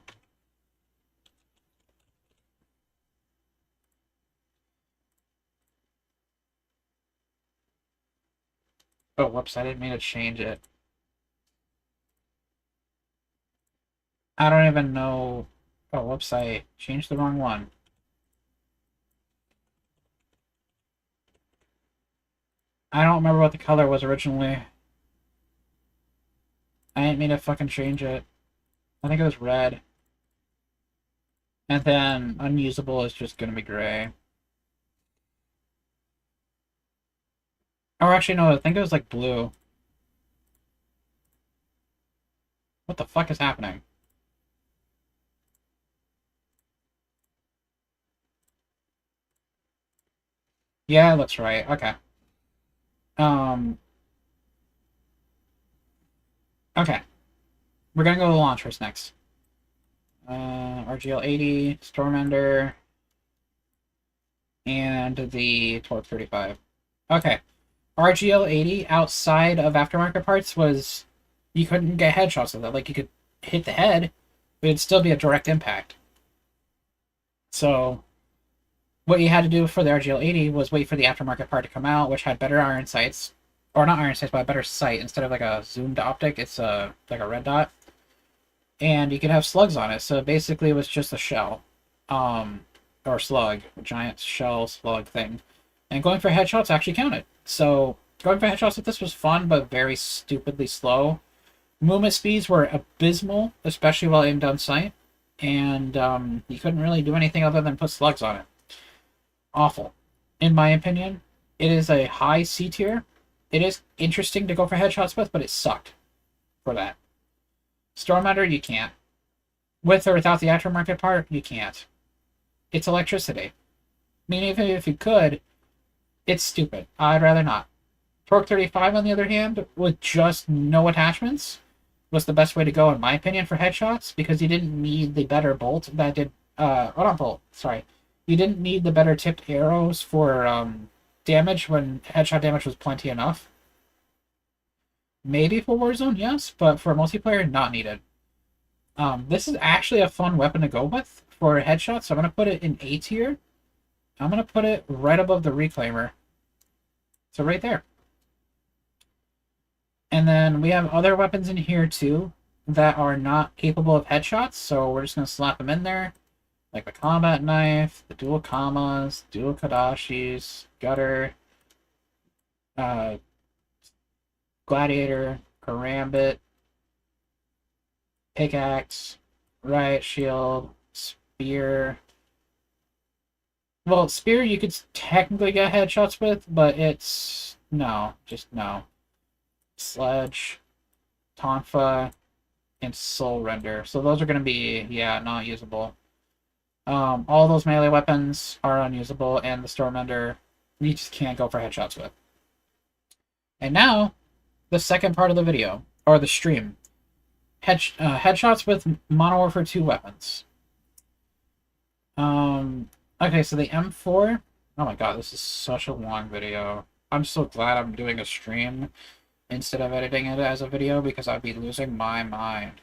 Oh, whoops, I didn't mean to change it. I don't even know. Oh, whoops, I changed the wrong one. I don't remember what the color was originally. I didn't mean to fucking change it. I think it was red. And then unusable is just gonna be gray. Or actually, no, I think it was like blue. What the fuck is happening? Yeah, it looks right. Okay. Um. Okay. We're gonna go to the launchers next. RGL 80, Stormender, and the Torque 35. Okay. RGL 80 outside of aftermarket parts was you couldn't get headshots with it. Like you could hit the head, but it'd still be a direct impact. So what you had to do for the RGL 80 was wait for the aftermarket part to come out, which had better iron sights, or not iron sights, but a better sight. Instead of like a zoomed optic, it's like a red dot, and you could have slugs on it. So basically, it was just a shell, or slug, a giant shell slug thing. And going for headshots actually counted. So going for headshots with this was fun, but very stupidly slow. Movement speeds were abysmal, especially while aimed down sight, and you couldn't really do anything other than put slugs on it. Awful. In my opinion, it is a high C tier. It is interesting to go for headshots with, but it sucked for that. Stormender, you can't. With or without the aftermarket part, you can't. It's electricity. I mean, even if you could, it's stupid. I'd rather not. Torque 35, on the other hand, with just no attachments, was the best way to go, in my opinion, for headshots, because you didn't need the better bolt that did... not bolt, sorry. You didn't need the better tipped arrows for damage when headshot damage was plenty enough. Maybe for Warzone, yes, but for multiplayer, not needed. This is actually a fun weapon to go with for headshots, so I'm going to put it in A tier. I'm going to put it right above the Reclaimer. So right there. And then we have other weapons in here too that are not capable of headshots, so we're just going to slap them in there. Like the combat knife, the dual kamas, dual kadashis, gutter, gladiator, karambit, pickaxe, riot shield, spear. Well, spear you could technically get headshots with, but it's no, just no. Sledge, tonfa, and soul render. So those are going to be, yeah, not usable. All those melee weapons are unusable, and the Stormender you just can't go for headshots with. And now, the second part of the video, or the stream. Headshots with Modern Warfare 2 weapons. Okay, so the M4... Oh my god, this is such a long video. I'm so glad I'm doing a stream instead of editing it as a video, because I'd be losing my mind.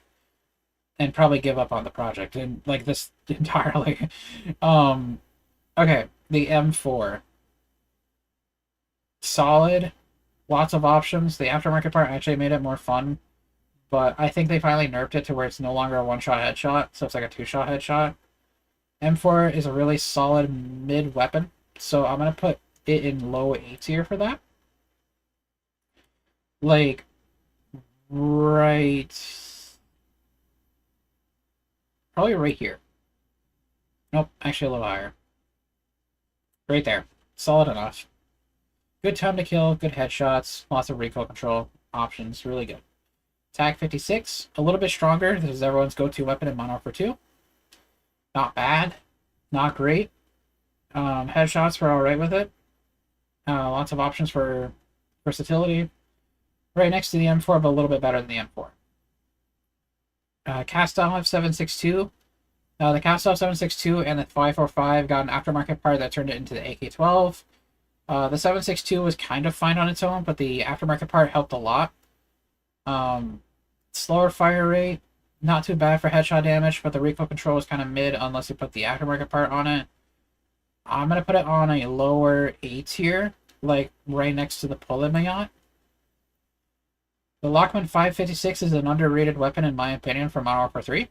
And probably give up on the project, and like this entirely. Okay, the M4. Solid. Lots of options. The aftermarket part actually made it more fun, but I think they finally nerfed it to where it's no longer a one-shot headshot, so it's like a two-shot headshot. M4 is a really solid mid weapon, so I'm going to put it in low A tier for that. Like, right... Probably right here. Nope, actually a little higher. Right there. Solid enough. Good time to kill, good headshots, lots of recoil control options, really good. TAC 56, a little bit stronger. This is everyone's go-to weapon in Modern Warfare 2. Not bad, not great. Headshots were alright with it. Lots of options for versatility. Right next to the M4, but a little bit better than the M4. Cast-Off 762. The Cast-Off 762 and the 545 got an aftermarket part that turned it into the AK-12. The 762 was kind of fine on its own, but the aftermarket part helped a lot. Slower fire rate, Not too bad for headshot damage, but the recoil control is kind of mid unless you put the aftermarket part on it. I'm going to put it on a lower A tier, like right next to the MWII. The Lockman 556 is an underrated weapon in my opinion for Modern Warfare 3.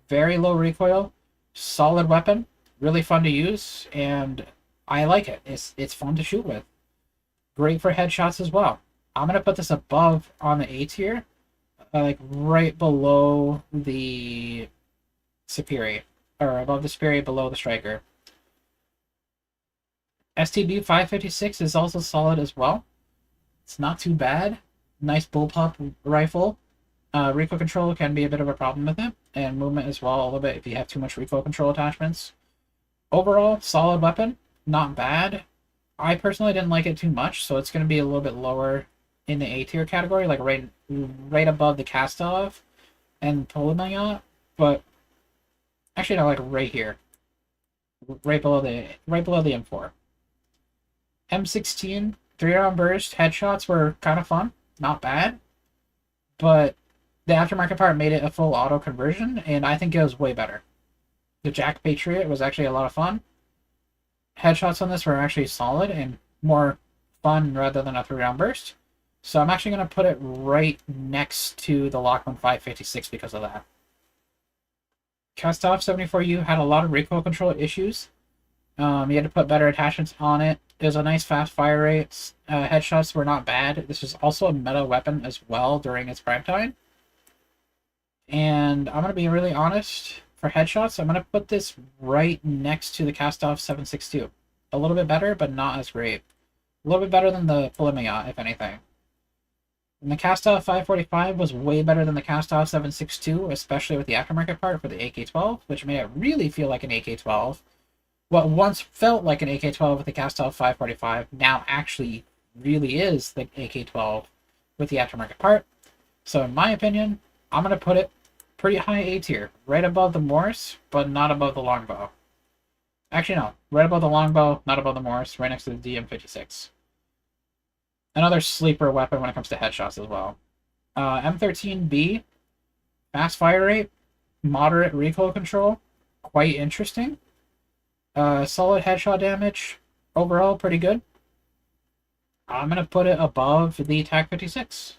Very low recoil, solid weapon, really fun to use, and I like it. It's fun to shoot with. Great for headshots as well. I'm going to put this above on the A tier, like right below the Superior, or above the Superior, below the Striker. STB 556 is also solid as well. It's not too bad. Nice bullpup rifle. Recoil control can be a bit of a problem with it, and movement as well a little bit if you have too much recoil control attachments. Overall, solid weapon, not bad. I personally didn't like it too much, so it's going to be a little bit lower in the A tier category, like right above the Kastov and Polonia, but actually no, like right here, right below the M4. M16 3-round burst headshots were kind of fun, not bad, but the aftermarket part made it a full auto conversion, and I think it was way better. The Jack Patriot was actually a lot of fun. Headshots on this were actually solid and more fun rather than a 3-round burst. So I'm actually going to put it right next to the Lockman 556 because of that. Kastov 74U had a lot of recoil control issues. You had to put better attachments on it. It was a nice fast fire rate. Headshots were not bad. This was also a meta weapon as well during its prime time. And I'm going to be really honest, for headshots, I'm going to put this right next to the Kastov 762. A little bit better, but not as great. A little bit better than the Polonia, if anything. And the Kastov 545 was way better than the Kastov 762, especially with the aftermarket part for the AK-12, which made it really feel like an AK-12. What once felt like an AK-12 with the Kastov 545 now actually really is the AK-12 with the aftermarket part. So in my opinion, I'm going to put it pretty high A tier, right above the Morris, but not above the longbow. Actually, no, right above the longbow, not above the Morris, right next to the DM56. Another sleeper weapon when it comes to headshots as well. M13B, fast fire rate, moderate recoil control, quite interesting. Solid headshot damage, overall pretty good. I'm going to put it above the TAC 56.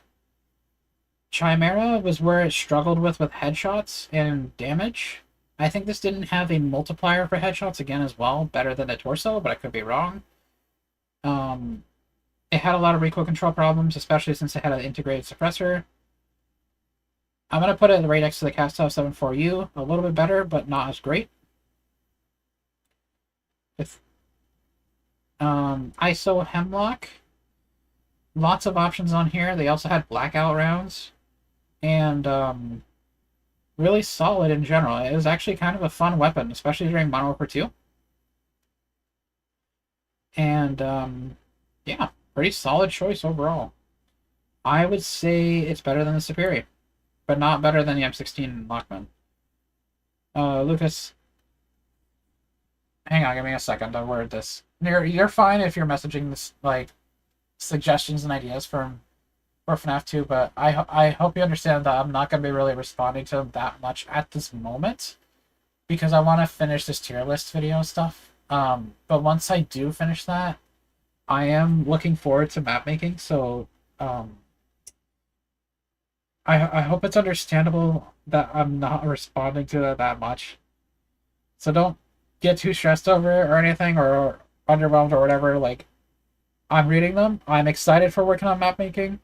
Chimera was where it struggled with headshots and damage. I think this didn't have a multiplier for headshots again as well, better than the Torso, but I could be wrong. It had a lot of recoil control problems, especially since it had an integrated suppressor. I'm going to put it right next to the Kastov 74U, a little bit better, but not as great. ISO Hemlock, lots of options on here. They also had blackout rounds, and really solid in general. It was actually kind of a fun weapon, especially during Modern Warfare 2. And yeah, pretty solid choice overall. I would say it's better than the Superior, but not better than the M16 Lockman. Lucas, hang on, give me a second to word this. You're fine if you're messaging this, like, suggestions and ideas for FNAF 2, but I hope you understand that I'm not going to be really responding to them that much at this moment, because I want to finish this tier list video stuff. But once I do finish that, I am looking forward to map making, so I hope it's understandable that I'm not responding to it that much. So don't get too stressed over it or anything, or underwhelmed or whatever. Like, I'm reading them. I'm excited for working on map making,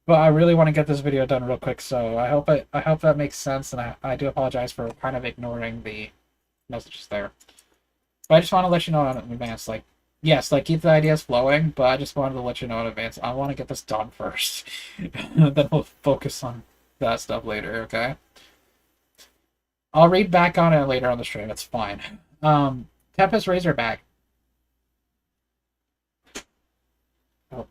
but I really want to get this video done real quick. So I hope that makes sense, and I do apologize for kind of ignoring the messages there. But I just want to let you know in advance, like, yes, like, keep the ideas flowing, but I just wanted to let you know in advance. I want to get this done first. Then we'll focus on that stuff later, okay? I'll read back on it later on the stream. It's fine. Tempest Razorback. Oh.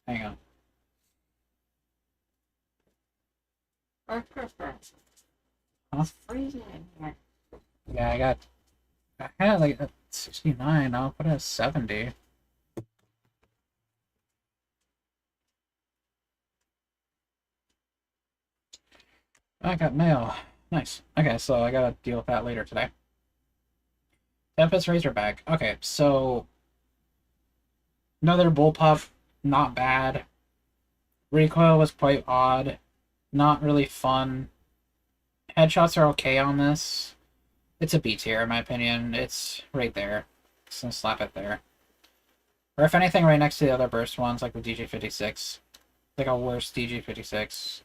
Hang on. Huh? Yeah, I had like a 69. I'll put it at 70. I got mail. Nice. Okay, so I gotta deal with that later today. Tempest Razorback. Okay, so another bullpup, not bad. Recoil was quite odd, not really fun. Headshots are okay on this. It's a B tier in my opinion. It's right there. So slap it there. Or if anything, right next to the other burst ones, like the DJ56. Like a worse DJ56.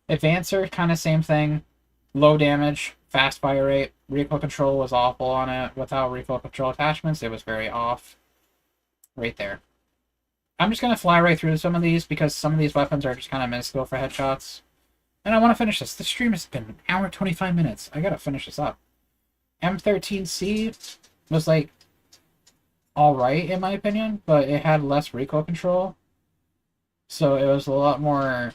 Advancer, kind of same thing. Low damage, fast fire rate. Recoil control was awful on it. Without recoil control attachments, it was very off. Right there. I'm just going to fly right through some of these because some of these weapons are just kind of minuscule for headshots. And I want to finish this. The stream has been an hour 25 minutes. I got to finish this up. M13C was like alright in my opinion, but it had less recoil control. So it was a lot more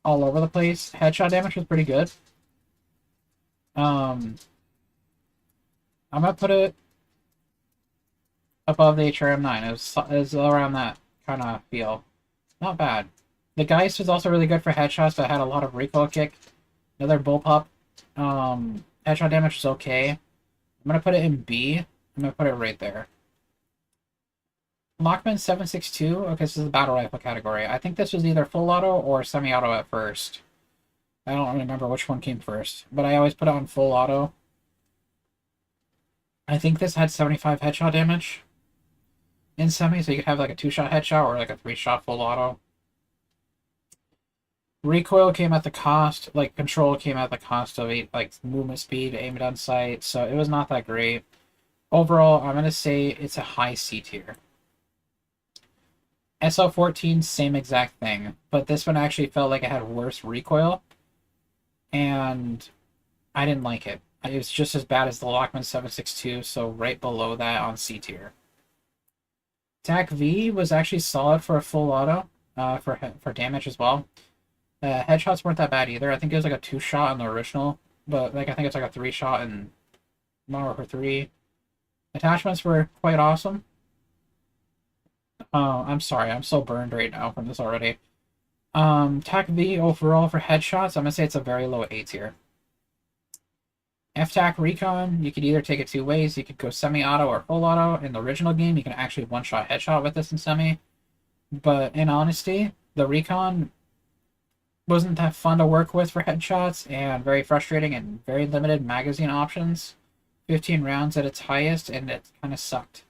all over the place. Headshot damage was pretty good. I'm gonna put it above the HRM9. It was around that kind of feel. Not bad. The Geist was also really good for headshots, but had a lot of recoil kick. Another bullpup. Headshot damage was okay. I'm gonna put it in B. I'm gonna put it right there. Lockman 762. Okay, this is the battle rifle category. I think this was either full auto or semi-auto at first. I don't remember which one came first, but I always put it on full auto. I think this had 75 headshot damage in semi, so you could have like a 2-shot headshot or like a 3-shot full auto. Recoil came at the cost, like control came at the cost of like movement speed, aim down sight, so it was not that great. Overall, I'm gonna say it's a high C tier. SL14, same exact thing, but this one actually felt like it had worse recoil, and I didn't like it. It was just as bad as the Lockman 762, so right below that on C tier. TAC V was actually solid for a full auto, for damage as well. Headshots weren't that bad either. I think it was like a 2-shot in the original, but like I think it's like a 3-shot in Modern Warfare 3. Attachments were quite awesome. Oh, I'm sorry. I'm so burned right now from this already. TAC V overall for headshots, I'm gonna say it's a very low A tier. FTAC Recon, you could either take it two ways. You could go semi-auto or full auto. In the original game, you can actually one-shot headshot with this in semi. But in honesty, the Recon wasn't that fun to work with for headshots and very frustrating and very limited magazine options. 15 rounds at its highest, and it kind of sucked.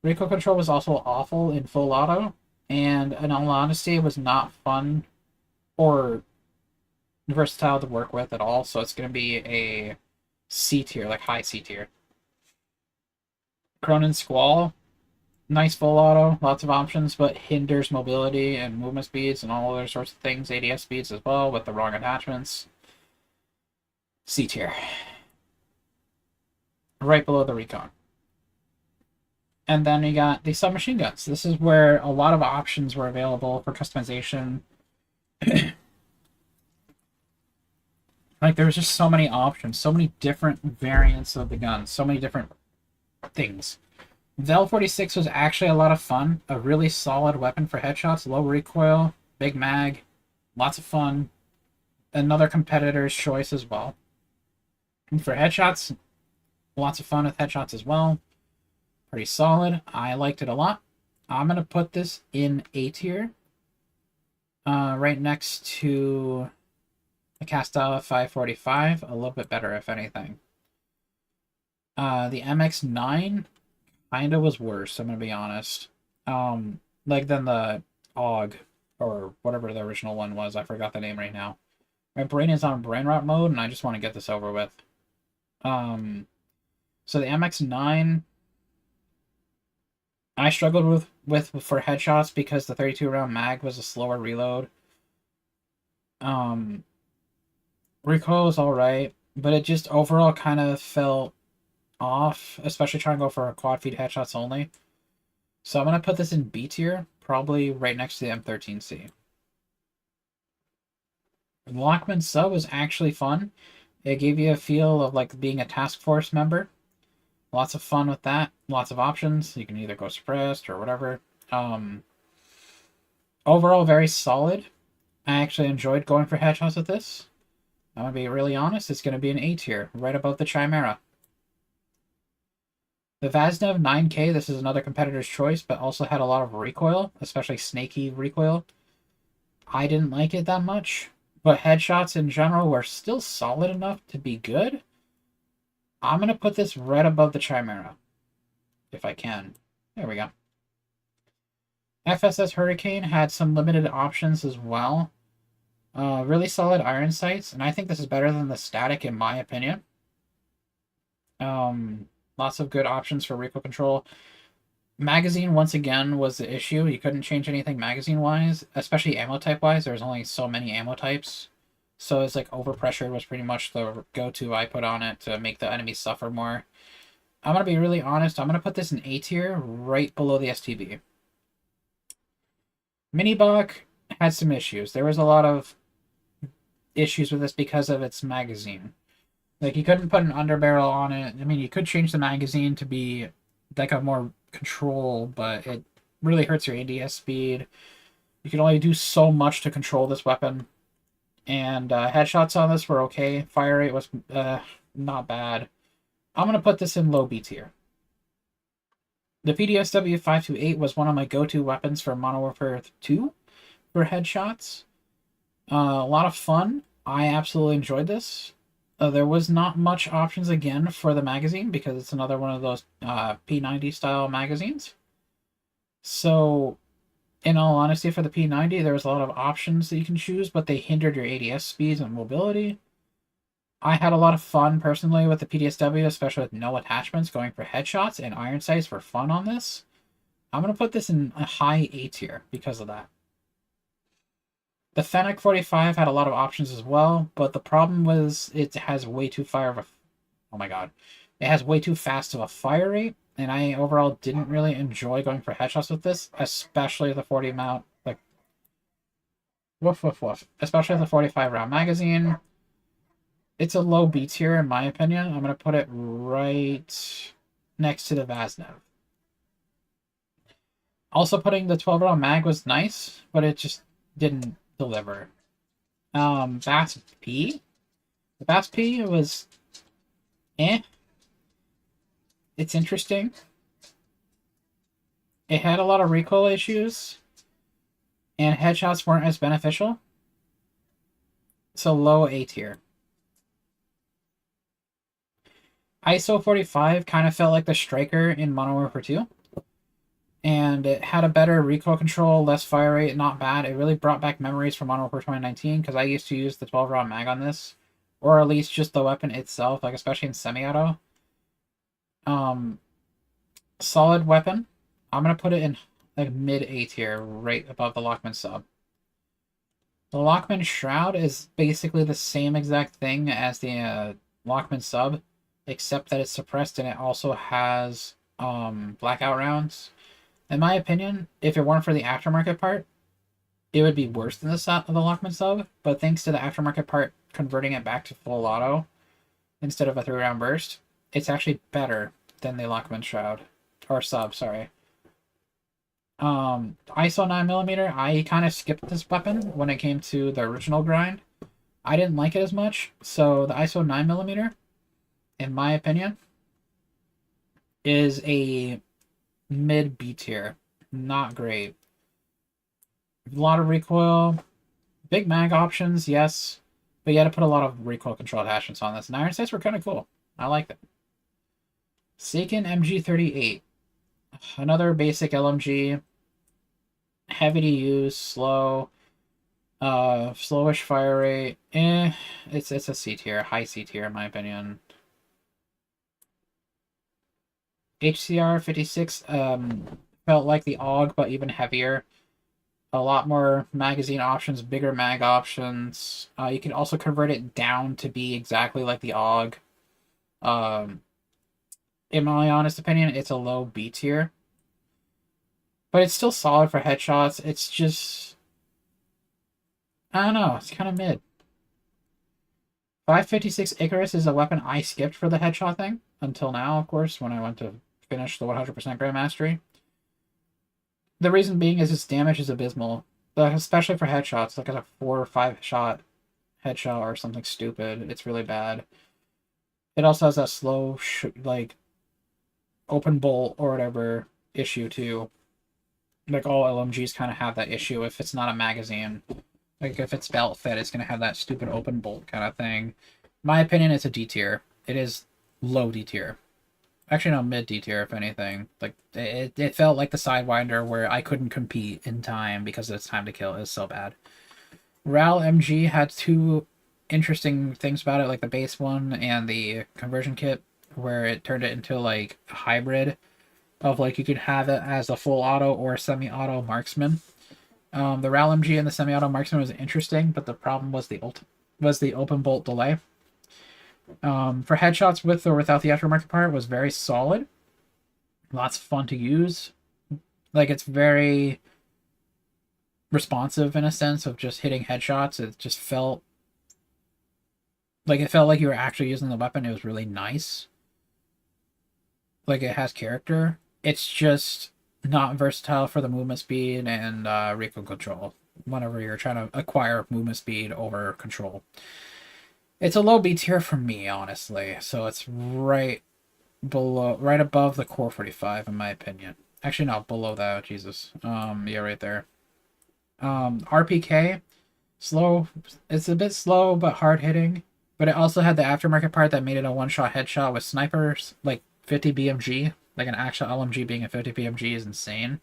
Recoil control was also awful in full auto, and in all honesty, it was not fun or versatile to work with at all, so it's going to be a C tier, like high C tier. Cronin Squall, nice full auto, lots of options, but hinders mobility and movement speeds and all other sorts of things, ADS speeds as well with the wrong attachments. C tier. Right below the Recon. And then you got the submachine guns. This is where a lot of options were available for customization. Like, there was just so many options, so many different variants of the guns, so many different things. Vel 46 was actually a lot of fun. A really solid weapon for headshots, low recoil, big mag, lots of fun. Another competitor's choice as well. And for headshots, lots of fun with headshots as well. Pretty solid. I liked it a lot. I'm going to put this in A tier. Right next to the Castella 545. A little bit better, if anything. The MX9 kind of was worse, I'm going to be honest. Like than the AUG, or whatever the original one was. I forgot the name right now. My brain is on brain rot mode, and I just want to get this over with. So the MX9... I struggled with for headshots because the 32 round mag was a slower reload. Recoil was alright, but it just overall kind of felt off, especially trying to go for quad feed headshots only. So I'm going to put this in B tier, probably right next to the M13C. Lockman sub was actually fun. It gave you a feel of like being a task force member. Lots of fun with that. Lots of options. You can either go suppressed or whatever. Overall, very solid. I actually enjoyed going for headshots with this. I'm gonna be really honest, it's gonna be an A tier, right above the Chimera. The Vaznev 9K, this is another competitor's choice, but also had a lot of recoil, especially snaky recoil. I didn't like it that much, but headshots in general were still solid enough to be good. I'm going to put this right above the Chimera, if I can. There we go. FSS Hurricane had some limited options as well. Really solid iron sights, and I think this is better than the static in my opinion. Lots of good options for recoil control. Magazine, once again, was the issue. You couldn't change anything magazine-wise, especially ammo type-wise. There's only so many ammo types. So it's like overpressure was pretty much the go-to I put on it to make the enemy suffer more. I'm going to be really honest. I'm going to put this in A tier, right below the STB. Minibok had some issues. There was a lot of issues with this because of its magazine. Like, you couldn't put an underbarrel on it. I mean, you could change the magazine to be like a more control, but it really hurts your ADS speed. You can only do so much to control this weapon. And headshots on this were okay. Fire rate was not bad. I'm going to put this in low B tier. The PDSW 528 was one of my go-to weapons for Modern Warfare 2 for headshots. A lot of fun. I absolutely enjoyed this. There was not much options again for the magazine because it's another one of those P90 style magazines. So, in all honesty, for the P90, there was a lot of options that you can choose, but they hindered your ADS speeds and mobility. I had a lot of fun personally with the PDSW, especially with no attachments, going for headshots and iron sights for fun on this. I'm going to put this in a high A tier because of that. The Fennec 45 had a lot of options as well, but the problem was it has way too oh my god. It has way too fast of a fire rate, and I overall didn't really enjoy going for headshots with this, especially the 40 mount, like, woof woof woof. Especially the 45 round magazine. It's a low B tier in my opinion. I'm going to put it right next to the Vaznev. Also, putting the 12 round mag was nice, but it just didn't deliver. Bats P. The Bats P was It's interesting. It had a lot of recoil issues, and headshots weren't as beneficial. So low A tier. ISO 45 kind of felt like the Striker in Modern Warfare 2. And it had a better recoil control, less fire rate, not bad. It really brought back memories from Modern Warfare 2019, because I used to use the 12 round mag on this. Or at least just the weapon itself, like especially in semi-auto. Solid weapon. I'm going to put it in like mid A tier, right above the Lockman sub. The Lockman Shroud is basically the same exact thing as the Lockman sub, except that it's suppressed and it also has blackout rounds. In my opinion, if it weren't for the aftermarket part, it would be worse than the Lockman sub, but thanks to the aftermarket part converting it back to full auto instead of a 3-round burst, it's actually better than the Lockman Shroud. Or sub, sorry. ISO 9mm, I kind of skipped this weapon when it came to the original grind. I didn't like it as much, so the ISO 9mm, in my opinion, is a mid B tier. Not great. A lot of recoil. Big mag options, yes. But you had to put a lot of recoil control attachments on this. And iron sights were kind of cool. I liked it. Seiken MG38. Another basic LMG. Heavy to use, slow. Slowish fire rate. It's a C tier. High C tier in my opinion. HCR 56 felt like the AUG, but even heavier. A lot more magazine options, bigger mag options. You can also convert it down to be exactly like the AUG. In my honest opinion, it's a low B tier. But it's still solid for headshots. It's just, I don't know, it's kind of mid. 556 Icarus is a weapon I skipped for the headshot thing. Until now, of course, when I went to finish the 100% Grand Mastery. The reason being is its damage is abysmal. especially for headshots. Like a 4 or 5 shot headshot or something stupid. It's really bad. It also has a slow, like, open bolt or whatever issue too. Like all LMGs kind of have that issue if it's not a magazine. Like if it's belt fed, it's gonna have that stupid open bolt kind of thing. My opinion, it's a D tier. It is low D tier. Actually, no, mid D tier if anything. Like it felt like the Sidewinder where I couldn't compete in time because it's time to kill. It was so bad. RAL MG had two interesting things about it, like the base one and the conversion kit, where it turned it into like a hybrid of like you could have it as a full auto or semi-auto marksman. The RAL MG and the semi-auto marksman was interesting, but the problem was the open bolt delay. For headshots with or without the aftermarket part was very solid. Lots of fun to use. Like it's very responsive in a sense of just hitting headshots. It just felt like you were actually using the weapon. It was really nice. Like it has character. It's just not versatile for the movement speed and recoil control whenever you're trying to acquire movement speed over control. It's a low B tier for me, honestly. So it's right above the Core 45 in my opinion. Actually, no, below that. Jesus. Yeah, right there. RPK, slow. It's a bit slow but hard hitting. But it also had the aftermarket part that made it a one-shot headshot with snipers, like 50 BMG. Like an actual LMG being a 50 BMG is insane.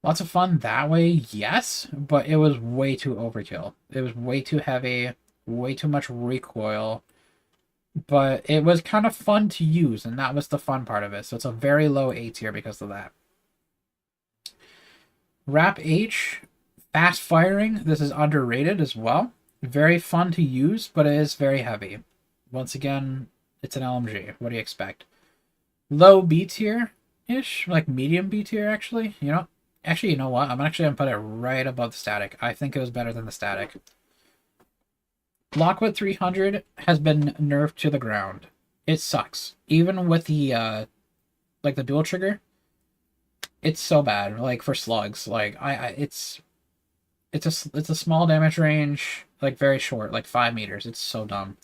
Lots of fun that way, yes, but it was way too overkill. It was way too heavy, way too much recoil. But it was kind of fun to use, and that was the fun part of it. So it's a very low A tier because of that. RAP H, fast firing. This is underrated as well. Very fun to use, but it is very heavy. Once again, it's an LMG. What do you expect? Low B tier-ish, like medium B tier, actually. You know what? I'm actually going to put it right above the static. I think it was better than the static. Lockwood 300 has been nerfed to the ground. It sucks. Even with the, like the dual trigger, it's so bad. Like for slugs, like it's a small damage range, like very short, like 5 meters. It's so dumb.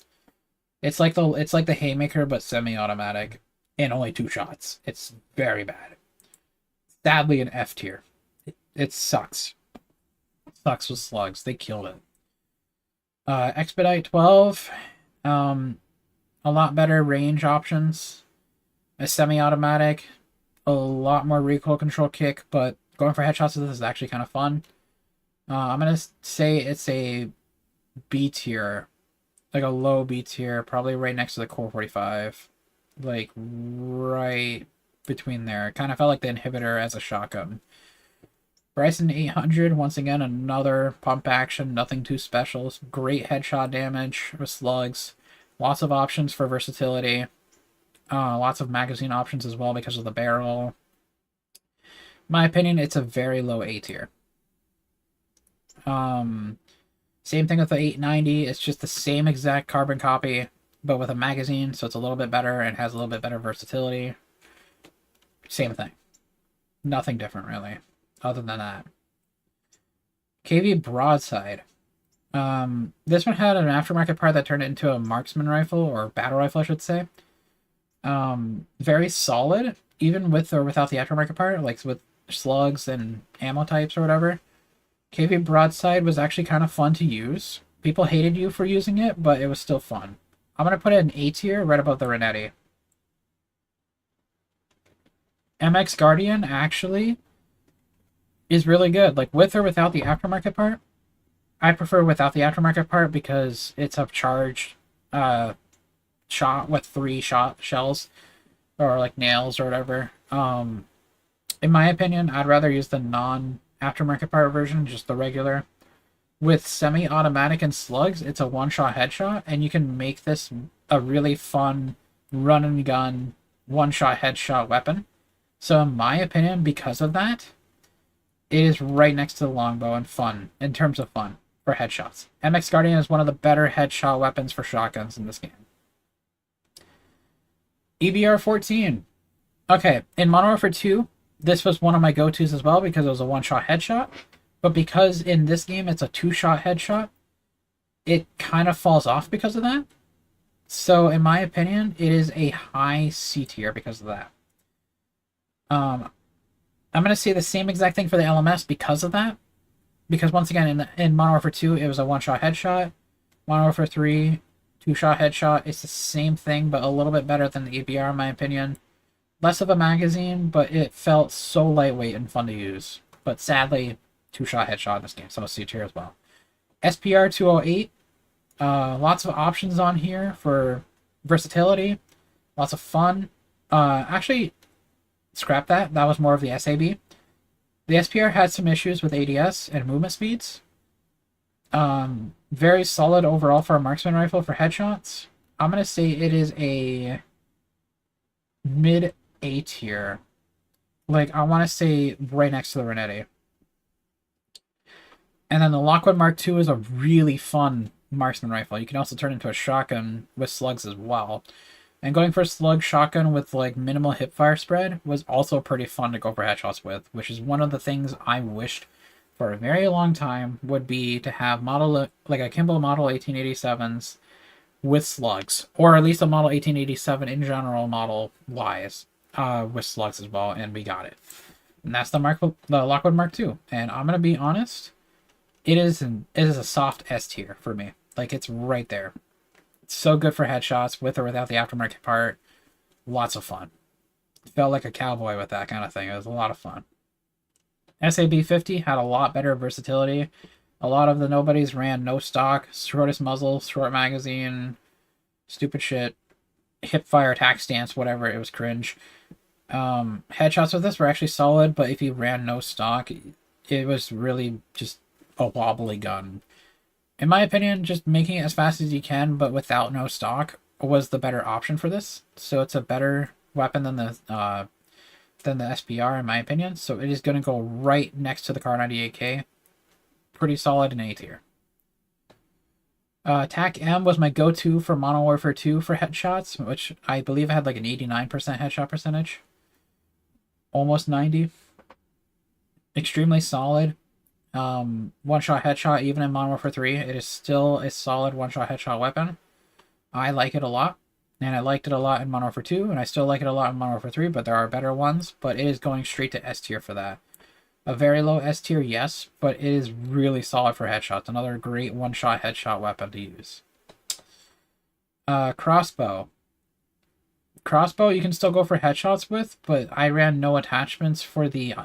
It's like the Haymaker but semi-automatic and only 2 shots. It's very bad. Sadly, an F tier. It sucks. Sucks with slugs. They killed it. Expedite 12. A lot better range options. A semi-automatic. A lot more recoil control kick, but going for headshots with this is actually kind of fun. I'm going to say it's a B tier. Like a low B tier. Probably right next to the Core 45. Like right between there. Kind of felt like the inhibitor as a shotgun. Bryson 800, once again, another pump action, nothing too special. Great headshot damage with slugs. Lots of options for versatility. Lots of magazine options as well because of the barrel. In my opinion, it's a very low A tier. Same thing with the 890. It's just the same exact carbon copy, but with a magazine, so it's a little bit better and has a little bit better versatility. Same thing. Nothing different, really, other than that. KV Broadside. This one had an aftermarket part that turned it into a marksman rifle, or battle rifle, I should say. Very solid, even with or without the aftermarket part, like with slugs and ammo types or whatever. KV Broadside was actually kind of fun to use. People hated you for using it, but it was still fun. I'm going to put it in A tier, right above the Renetti. MX Guardian, actually, is really good. Like, with or without the aftermarket part. I prefer without the aftermarket part because it's a charged shot with 3 shells. Or, like, nails or whatever. In my opinion, I'd rather use the non-aftermarket part version, just the regular. With semi-automatic and slugs, it's a one-shot headshot, and you can make this a really fun run-and-gun one-shot headshot weapon. So in my opinion, because of that, it is right next to the longbow and fun, in terms of fun, for headshots. MX Guardian is one of the better headshot weapons for shotguns in this game. EBR-14. Okay, in Modern Warfare 2, this was one of my go-tos as well because it was a one-shot headshot. But because in this game it's a two-shot headshot, it kind of falls off because of that. So in my opinion, it is a high C tier because of that. I'm gonna say the same exact thing for the LMS because of that. Because once again, in Modern Warfare 2, it was a one-shot headshot. Modern Warfare 3, two-shot headshot. It's the same thing, but a little bit better than the APR in my opinion. Less of a magazine, but it felt so lightweight and fun to use. But sadly, two-shot headshot in this game, so C tier as well. SPR 208. Lots of options on here for versatility. Lots of fun. Actually, scrap that. That was more of the SAB. The SPR had some issues with ADS and movement speeds. Very solid overall for a marksman rifle for headshots. I'm going to say it is a mid A tier. Like, I want to say right next to the Renetti. And then the Lockwood Mark II is a really fun marksman rifle. You can also turn into a shotgun with slugs as well. And going for a slug shotgun with like minimal hipfire spread was also pretty fun to go for headshots with, which is one of the things I wished for a very long time would be to have model like a Kimball model 1887s with slugs, or at least a model 1887 in general model wise with slugs as well, and we got it. And that's the Lockwood Mark II. And I'm gonna be honest, it is a soft S tier for me. Like, it's right there. So good for headshots with or without the aftermarket part. Lots of fun. Felt like a cowboy with that kind of thing. It was a lot of fun. SAB 50 had a lot better versatility. A lot of the nobodies ran no stock, shortest muzzle, short magazine, stupid shit, hip fire, attack stance, whatever. It was cringe. Headshots with this were actually solid, but if you ran no stock, it was really just a wobbly gun. In my opinion, just making it as fast as you can, but without no stock, was the better option for this. So it's a better weapon than the SPR, in my opinion. So it is going to go right next to the Kar 98K. Pretty solid in A tier. TAC M was my go-to for Modern Warfare 2 for headshots, which I believe I had like an 89% headshot percentage. Almost 90. Extremely solid. One-shot headshot, even in Modern Warfare 3, it is still a solid one-shot headshot weapon. I like it a lot, and I liked it a lot in Modern Warfare 2, and I still like it a lot in Modern Warfare 3, but there are better ones, but it is going straight to S tier for that. A very low S tier, yes, but it is really solid for headshots. Another great one-shot headshot weapon to use. Crossbow. Crossbow you can still go for headshots with, but I ran no attachments for the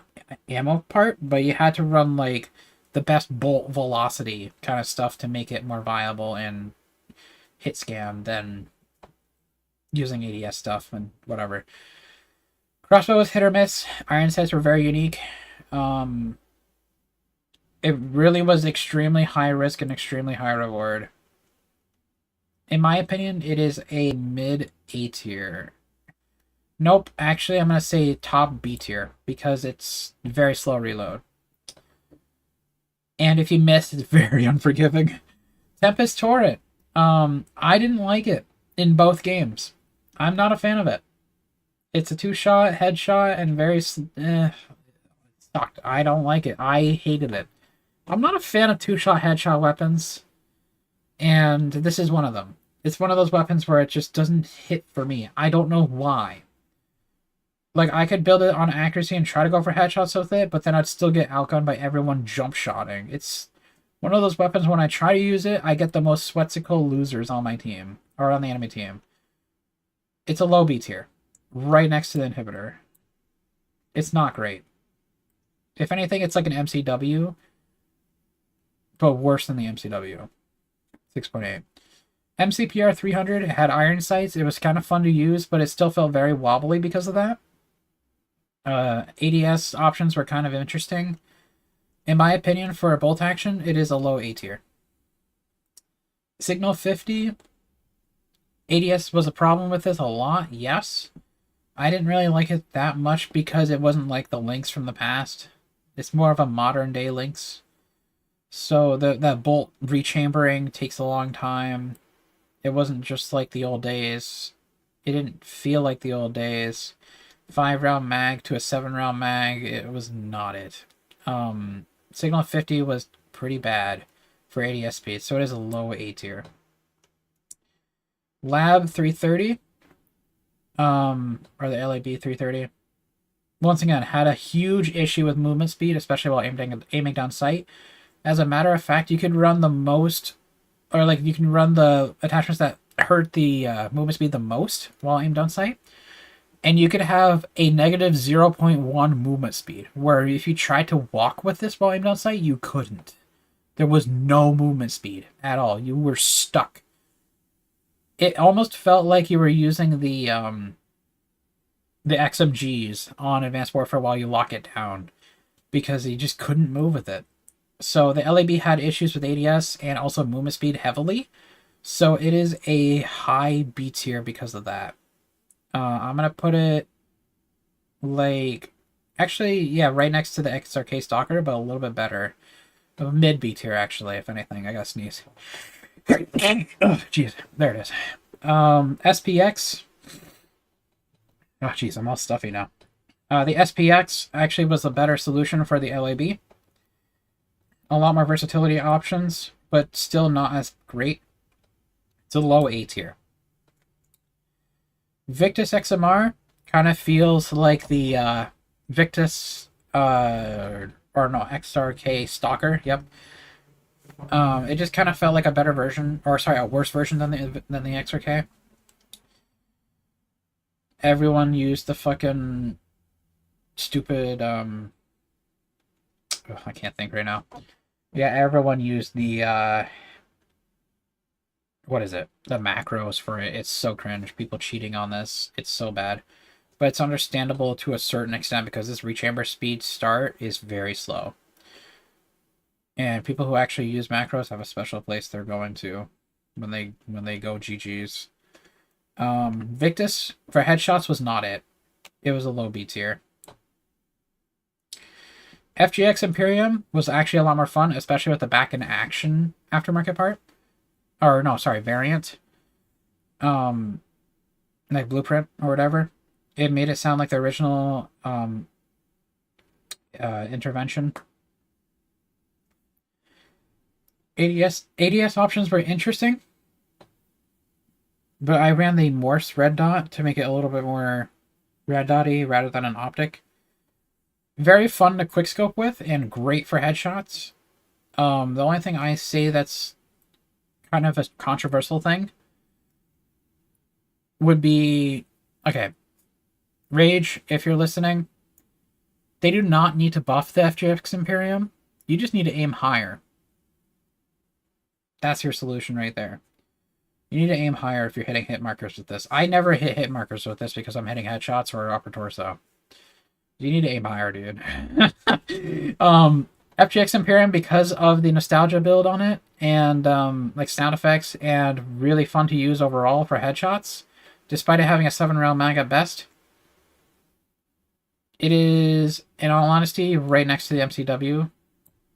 ammo part, but you had to run like the best bolt velocity kind of stuff to make it more viable and hit scan than using ADS stuff and whatever. Crossbow was hit or miss. Iron sights were very unique. It really was extremely high risk and extremely high reward. In my opinion, it is a mid A tier. Nope, actually I'm going to say top B tier because it's very slow reload. And if you miss, it's very unforgiving. Tempest Torrent. I didn't like it in both games. I'm not a fan of it. It's a two-shot headshot and very sucked. I don't like it. I hated it. I'm not a fan of two-shot headshot weapons, and this is one of them. It's one of those weapons where it just doesn't hit for me. I don't know why. Like, I could build it on accuracy and try to go for headshots with it, but then I'd still get outgunned by everyone jump-shotting. It's one of those weapons when I try to use it, I get the most sweatsicle losers on my team, or on the enemy team. It's a low B tier, right next to the inhibitor. It's not great. If anything, it's like an MCW, but worse than the MCW. 6.8. MCPR 300 had iron sights. It was kind of fun to use, but it still felt very wobbly because of that. ADS options were kind of interesting. In my opinion, for a bolt action, it is a low A tier. Signal 50. ADS was a problem with this a lot, yes. I didn't really like it that much because it wasn't like the Lynx from the past. It's more of a modern day Lynx. So the bolt rechambering takes a long time. It wasn't just like the old days. It didn't feel like the old days. 5-round mag to a 7-round mag, it was not it. Signal 50 was pretty bad for ADS speed, so it is a low A tier. Lab 330, or the LAB 330, once again, had a huge issue with movement speed, especially while aiming down sight. As a matter of fact, you could run the most, or like you can run the attachments that hurt the movement speed the most while aimed down sight, and you could have a negative 0.1 movement speed, where if you tried to walk with this while aimed down sight, you couldn't. There was no movement speed at all. You were stuck. It almost felt like you were using the XMGs on Advanced Warfare while you lock it down, because you just couldn't move with it. So the LAB had issues with ADS and also movement speed heavily, so it is a high B tier because of that. I'm gonna put it like, actually, yeah, right next to the XRK Stalker, but a little bit better. Mid B tier, actually, if anything. I gotta sneeze. Oh, jeez, there it is. SPX. Oh, jeez, I'm all stuffy now. The SPX actually was a better solution for the LAB. A lot more versatility options, but still not as great. It's a low A tier. Victus XMR kind of feels like the Victus, or no, XRK Stalker. Yep. It just kind of felt like a better version, or sorry, a worse version than the XRK. Everyone used the fucking stupid. Oh, I can't think right now. Yeah, everyone used the what is it? The macros for it. It's so cringe. People cheating on this. It's so bad. But it's understandable to a certain extent because this rechamber speed start is very slow. And people who actually use macros have a special place they're going to when they go GGs. Victus for headshots was not it. It was a low B tier. FGX Imperium was actually a lot more fun, especially with the back in action aftermarket part. Or no, sorry, variant. Like blueprint or whatever. It made it sound like the original intervention. ADS options were interesting, but I ran the Morse red dot to make it a little bit more red dotty rather than an optic. Very fun to quickscope with and great for headshots. The only thing I say that's kind of a controversial thing would be, okay, Rage, if you're listening, they do not need to buff the FGX Imperium. You just need to aim higher. That's your solution right there. You need to aim higher if you're hitting hit markers with this. I never hit markers with this because I'm hitting headshots or upper torso. You need to aim higher, dude. FGX Imperium, because of the nostalgia build on it, and like sound effects, and really fun to use overall for headshots, despite it having a 7-round mag at best, it is, in all honesty, right next to the MCW,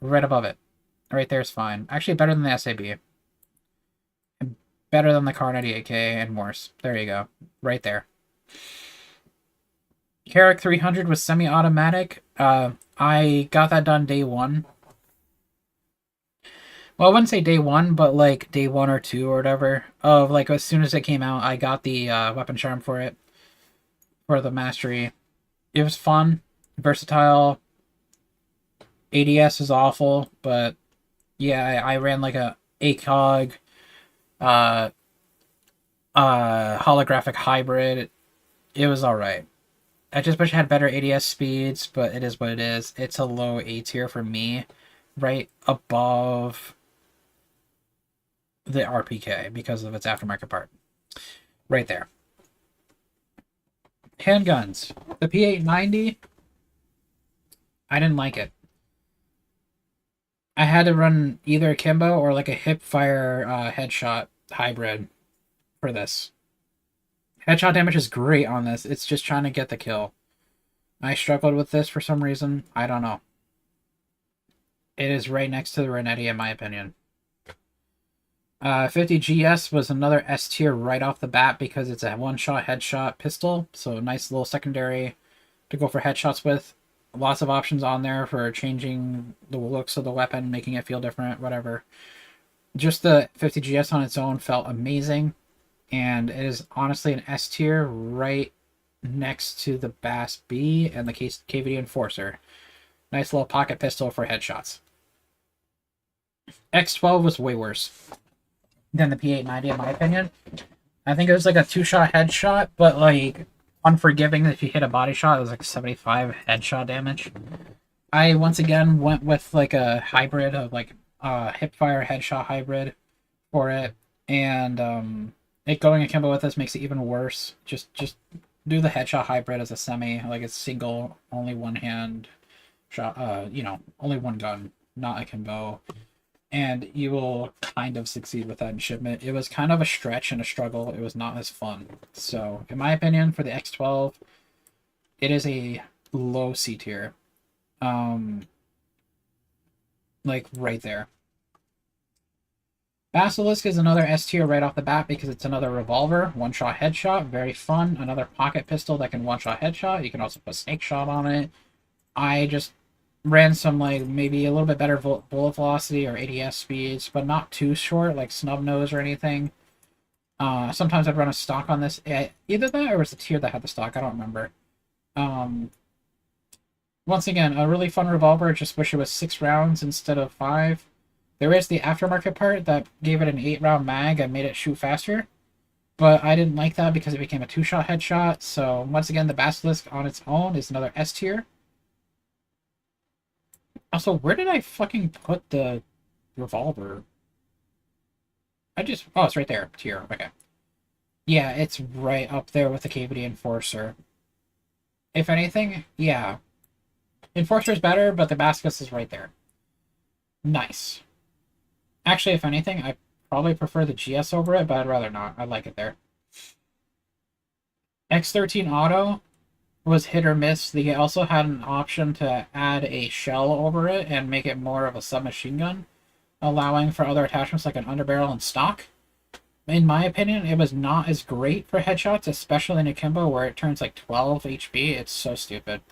right above it. Right there is fine. Actually, better than the SAB. Better than the Car 98K and Morse. There you go. Right there. Carrick 300 was semi-automatic. I got that done day one. Well, I wouldn't say day one, but like day 1 or 2 or whatever. Of like as soon as it came out, I got the weapon charm for it. For the mastery. It was fun. Versatile. ADS is awful, but yeah, I ran like a ACOG holographic hybrid. It was alright. I just wish it had better ADS speeds, but it is what it is. It's a low A tier for me, right above the RPK because of its aftermarket part. Right there. Handguns. The P890, I didn't like it. I had to run either Kimbo or like a hip fire headshot hybrid for this. Headshot damage is great on this. It's just trying to get the kill. I struggled with this for some reason. I don't know. It is right next to the Renetti in my opinion. 50GS was another S tier right off the bat because it's a one-shot headshot pistol. So a nice little secondary to go for headshots with. Lots of options on there for changing the looks of the weapon, making it feel different, whatever. Just the 50GS on its own felt amazing, and it is honestly an S tier right next to the Bass B and the KVD Enforcer. Nice little pocket pistol for headshots. X12 was way worse than the P890 in my opinion. I think it was like a 2-shot headshot, but like unforgiving if you hit a body shot. It was like 75 headshot damage. I once again went with like a hybrid of like hipfire headshot hybrid for it, and it going akimbo with this makes it even worse. Just do the headshot hybrid as a semi, like it's single, only one hand shot. Only one gun, not akimbo, and you will kind of succeed with that in shipment. It was kind of a stretch and a struggle. It was not as fun. So, in my opinion, for the X12, it is a low C tier. Like right there. Basilisk is another S tier right off the bat because it's another revolver, one-shot headshot, very fun. Another pocket pistol that can one-shot headshot. You can also put snake shot on it. I just ran some like maybe a little bit better bullet velocity or ADS speeds, but not too short like snub nose or anything. Sometimes I'd run a stock on this. Either that or was the tier that had the stock. I don't remember. Once again, a really fun revolver. Just wish it was 6 rounds instead of 5. There is the aftermarket part that gave it an 8-round mag and made it shoot faster. But I didn't like that because it became a 2-shot headshot. So once again, the Basilisk on its own is another S tier. Also, where did I fucking put the revolver? Oh, it's right there. Tier. Okay. Yeah, it's right up there with the KVD Enforcer. If anything, yeah. Enforcer is better, but the Basilisk is right there. Nice. Actually, if anything, I probably prefer the GS over it, but I'd rather not. I like it there. X13 Auto was hit or miss. They also had an option to add a shell over it and make it more of a submachine gun, allowing for other attachments like an underbarrel and stock. In my opinion, it was not as great for headshots, especially in akimbo where it turns like 12 HP. It's so stupid.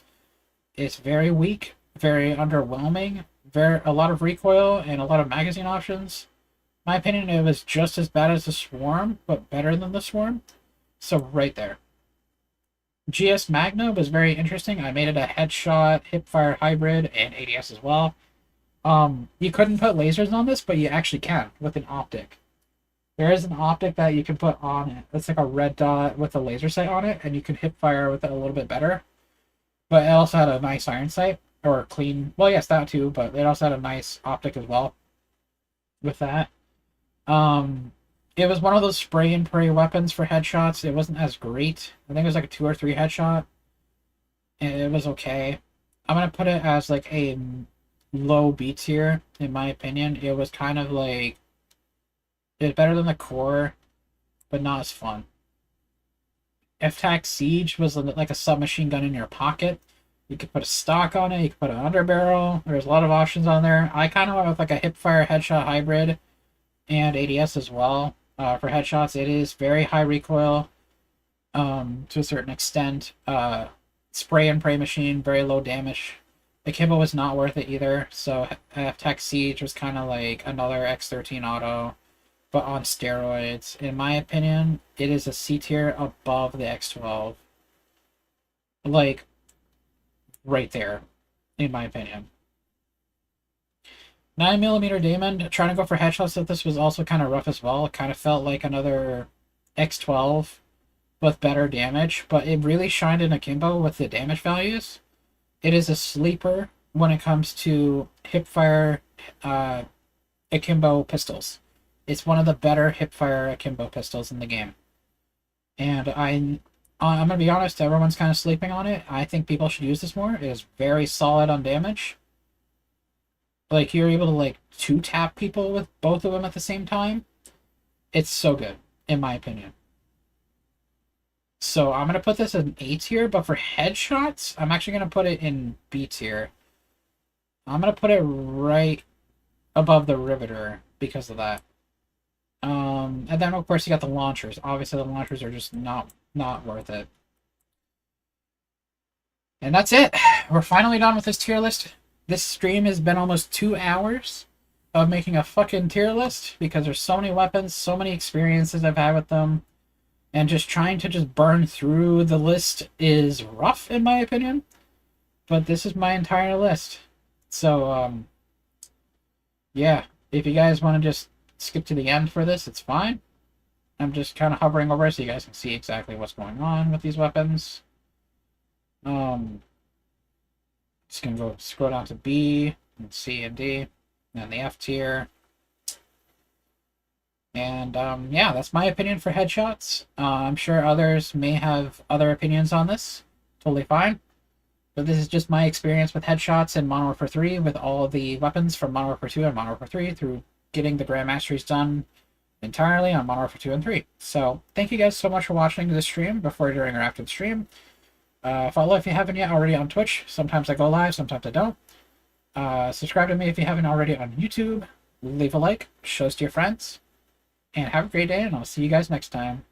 It's very weak, very underwhelming, a lot of recoil and a lot of magazine options. In my opinion, it was just as bad as the Swarm, but better than the Swarm. So right there. GS Magna was very interesting. I made it a headshot, hipfire hybrid, and ADS as well. You couldn't put lasers on this, but you actually can with an optic. There is an optic that you can put on it. It's like a red dot with a laser sight on it, and you can hipfire with it a little bit better. But it also had a nice iron sight, or clean. Well, yes, that too, but it also had a nice optic as well with that. It was one of those spray and pray weapons for headshots. It wasn't as great. I think it was like a 2 or 3 headshot. And it was okay. I'm going to put it as like a low B tier, in my opinion. It was kind of like... It was better than the core, but not as fun. F-Tac Siege was like a submachine gun in your pocket. You could put a stock on it. You could put an underbarrel. There's a lot of options on there. I kind of went with like a hipfire headshot hybrid and ADS as well. For headshots, it is very high recoil to a certain extent. Spray and pray machine, very low damage. Akimbo was not worth it either. So F-Tac Siege was kind of like another X13 auto, but on steroids. In my opinion, it is a C tier above the X12. Like, right there, in my opinion. 9mm Damon, trying to go for headshots with this was also kind of rough as well. It kind of felt like another X12 with better damage, but it really shined in akimbo with the damage values. It is a sleeper when it comes to hipfire akimbo pistols. It's one of the better hipfire akimbo pistols in the game. And I'm going to be honest, everyone's kind of sleeping on it. I think people should use this more. It is very solid on damage. Like, you're able to, like, 2-tap people with both of them at the same time. It's so good, in my opinion. So, I'm going to put this in A tier, but for headshots, I'm actually going to put it in B tier. I'm going to put it right above the Riveter because of that. And then, of course, you got the launchers. Obviously, the launchers are just not worth it. And that's it. We're finally done with this tier list. This stream has been almost 2 hours of making a fucking tier list because there's so many weapons, so many experiences I've had with them, and just trying to just burn through the list is rough in my opinion. But this is my entire list. So yeah, if you guys want to just skip to the end for this, it's fine. I'm just kind of hovering over so you guys can see exactly what's going on with these weapons. Just gonna go scroll down to B and C and D, and then the F tier. And yeah, that's my opinion for headshots. I'm sure others may have other opinions on this. Totally fine. But this is just my experience with headshots in Modern Warfare 3 with all of the weapons from Modern Warfare 2 and Modern Warfare 3 through getting the Grand Masteries done entirely on Modern Warfare 2 and 3. So thank you guys so much for watching this stream before, during, or after the stream. Follow if you haven't yet already on Twitch. Sometimes I go live, sometimes I don't. Subscribe to me if you haven't already on YouTube. Leave a like, show us to your friends. And have a great day, and I'll see you guys next time.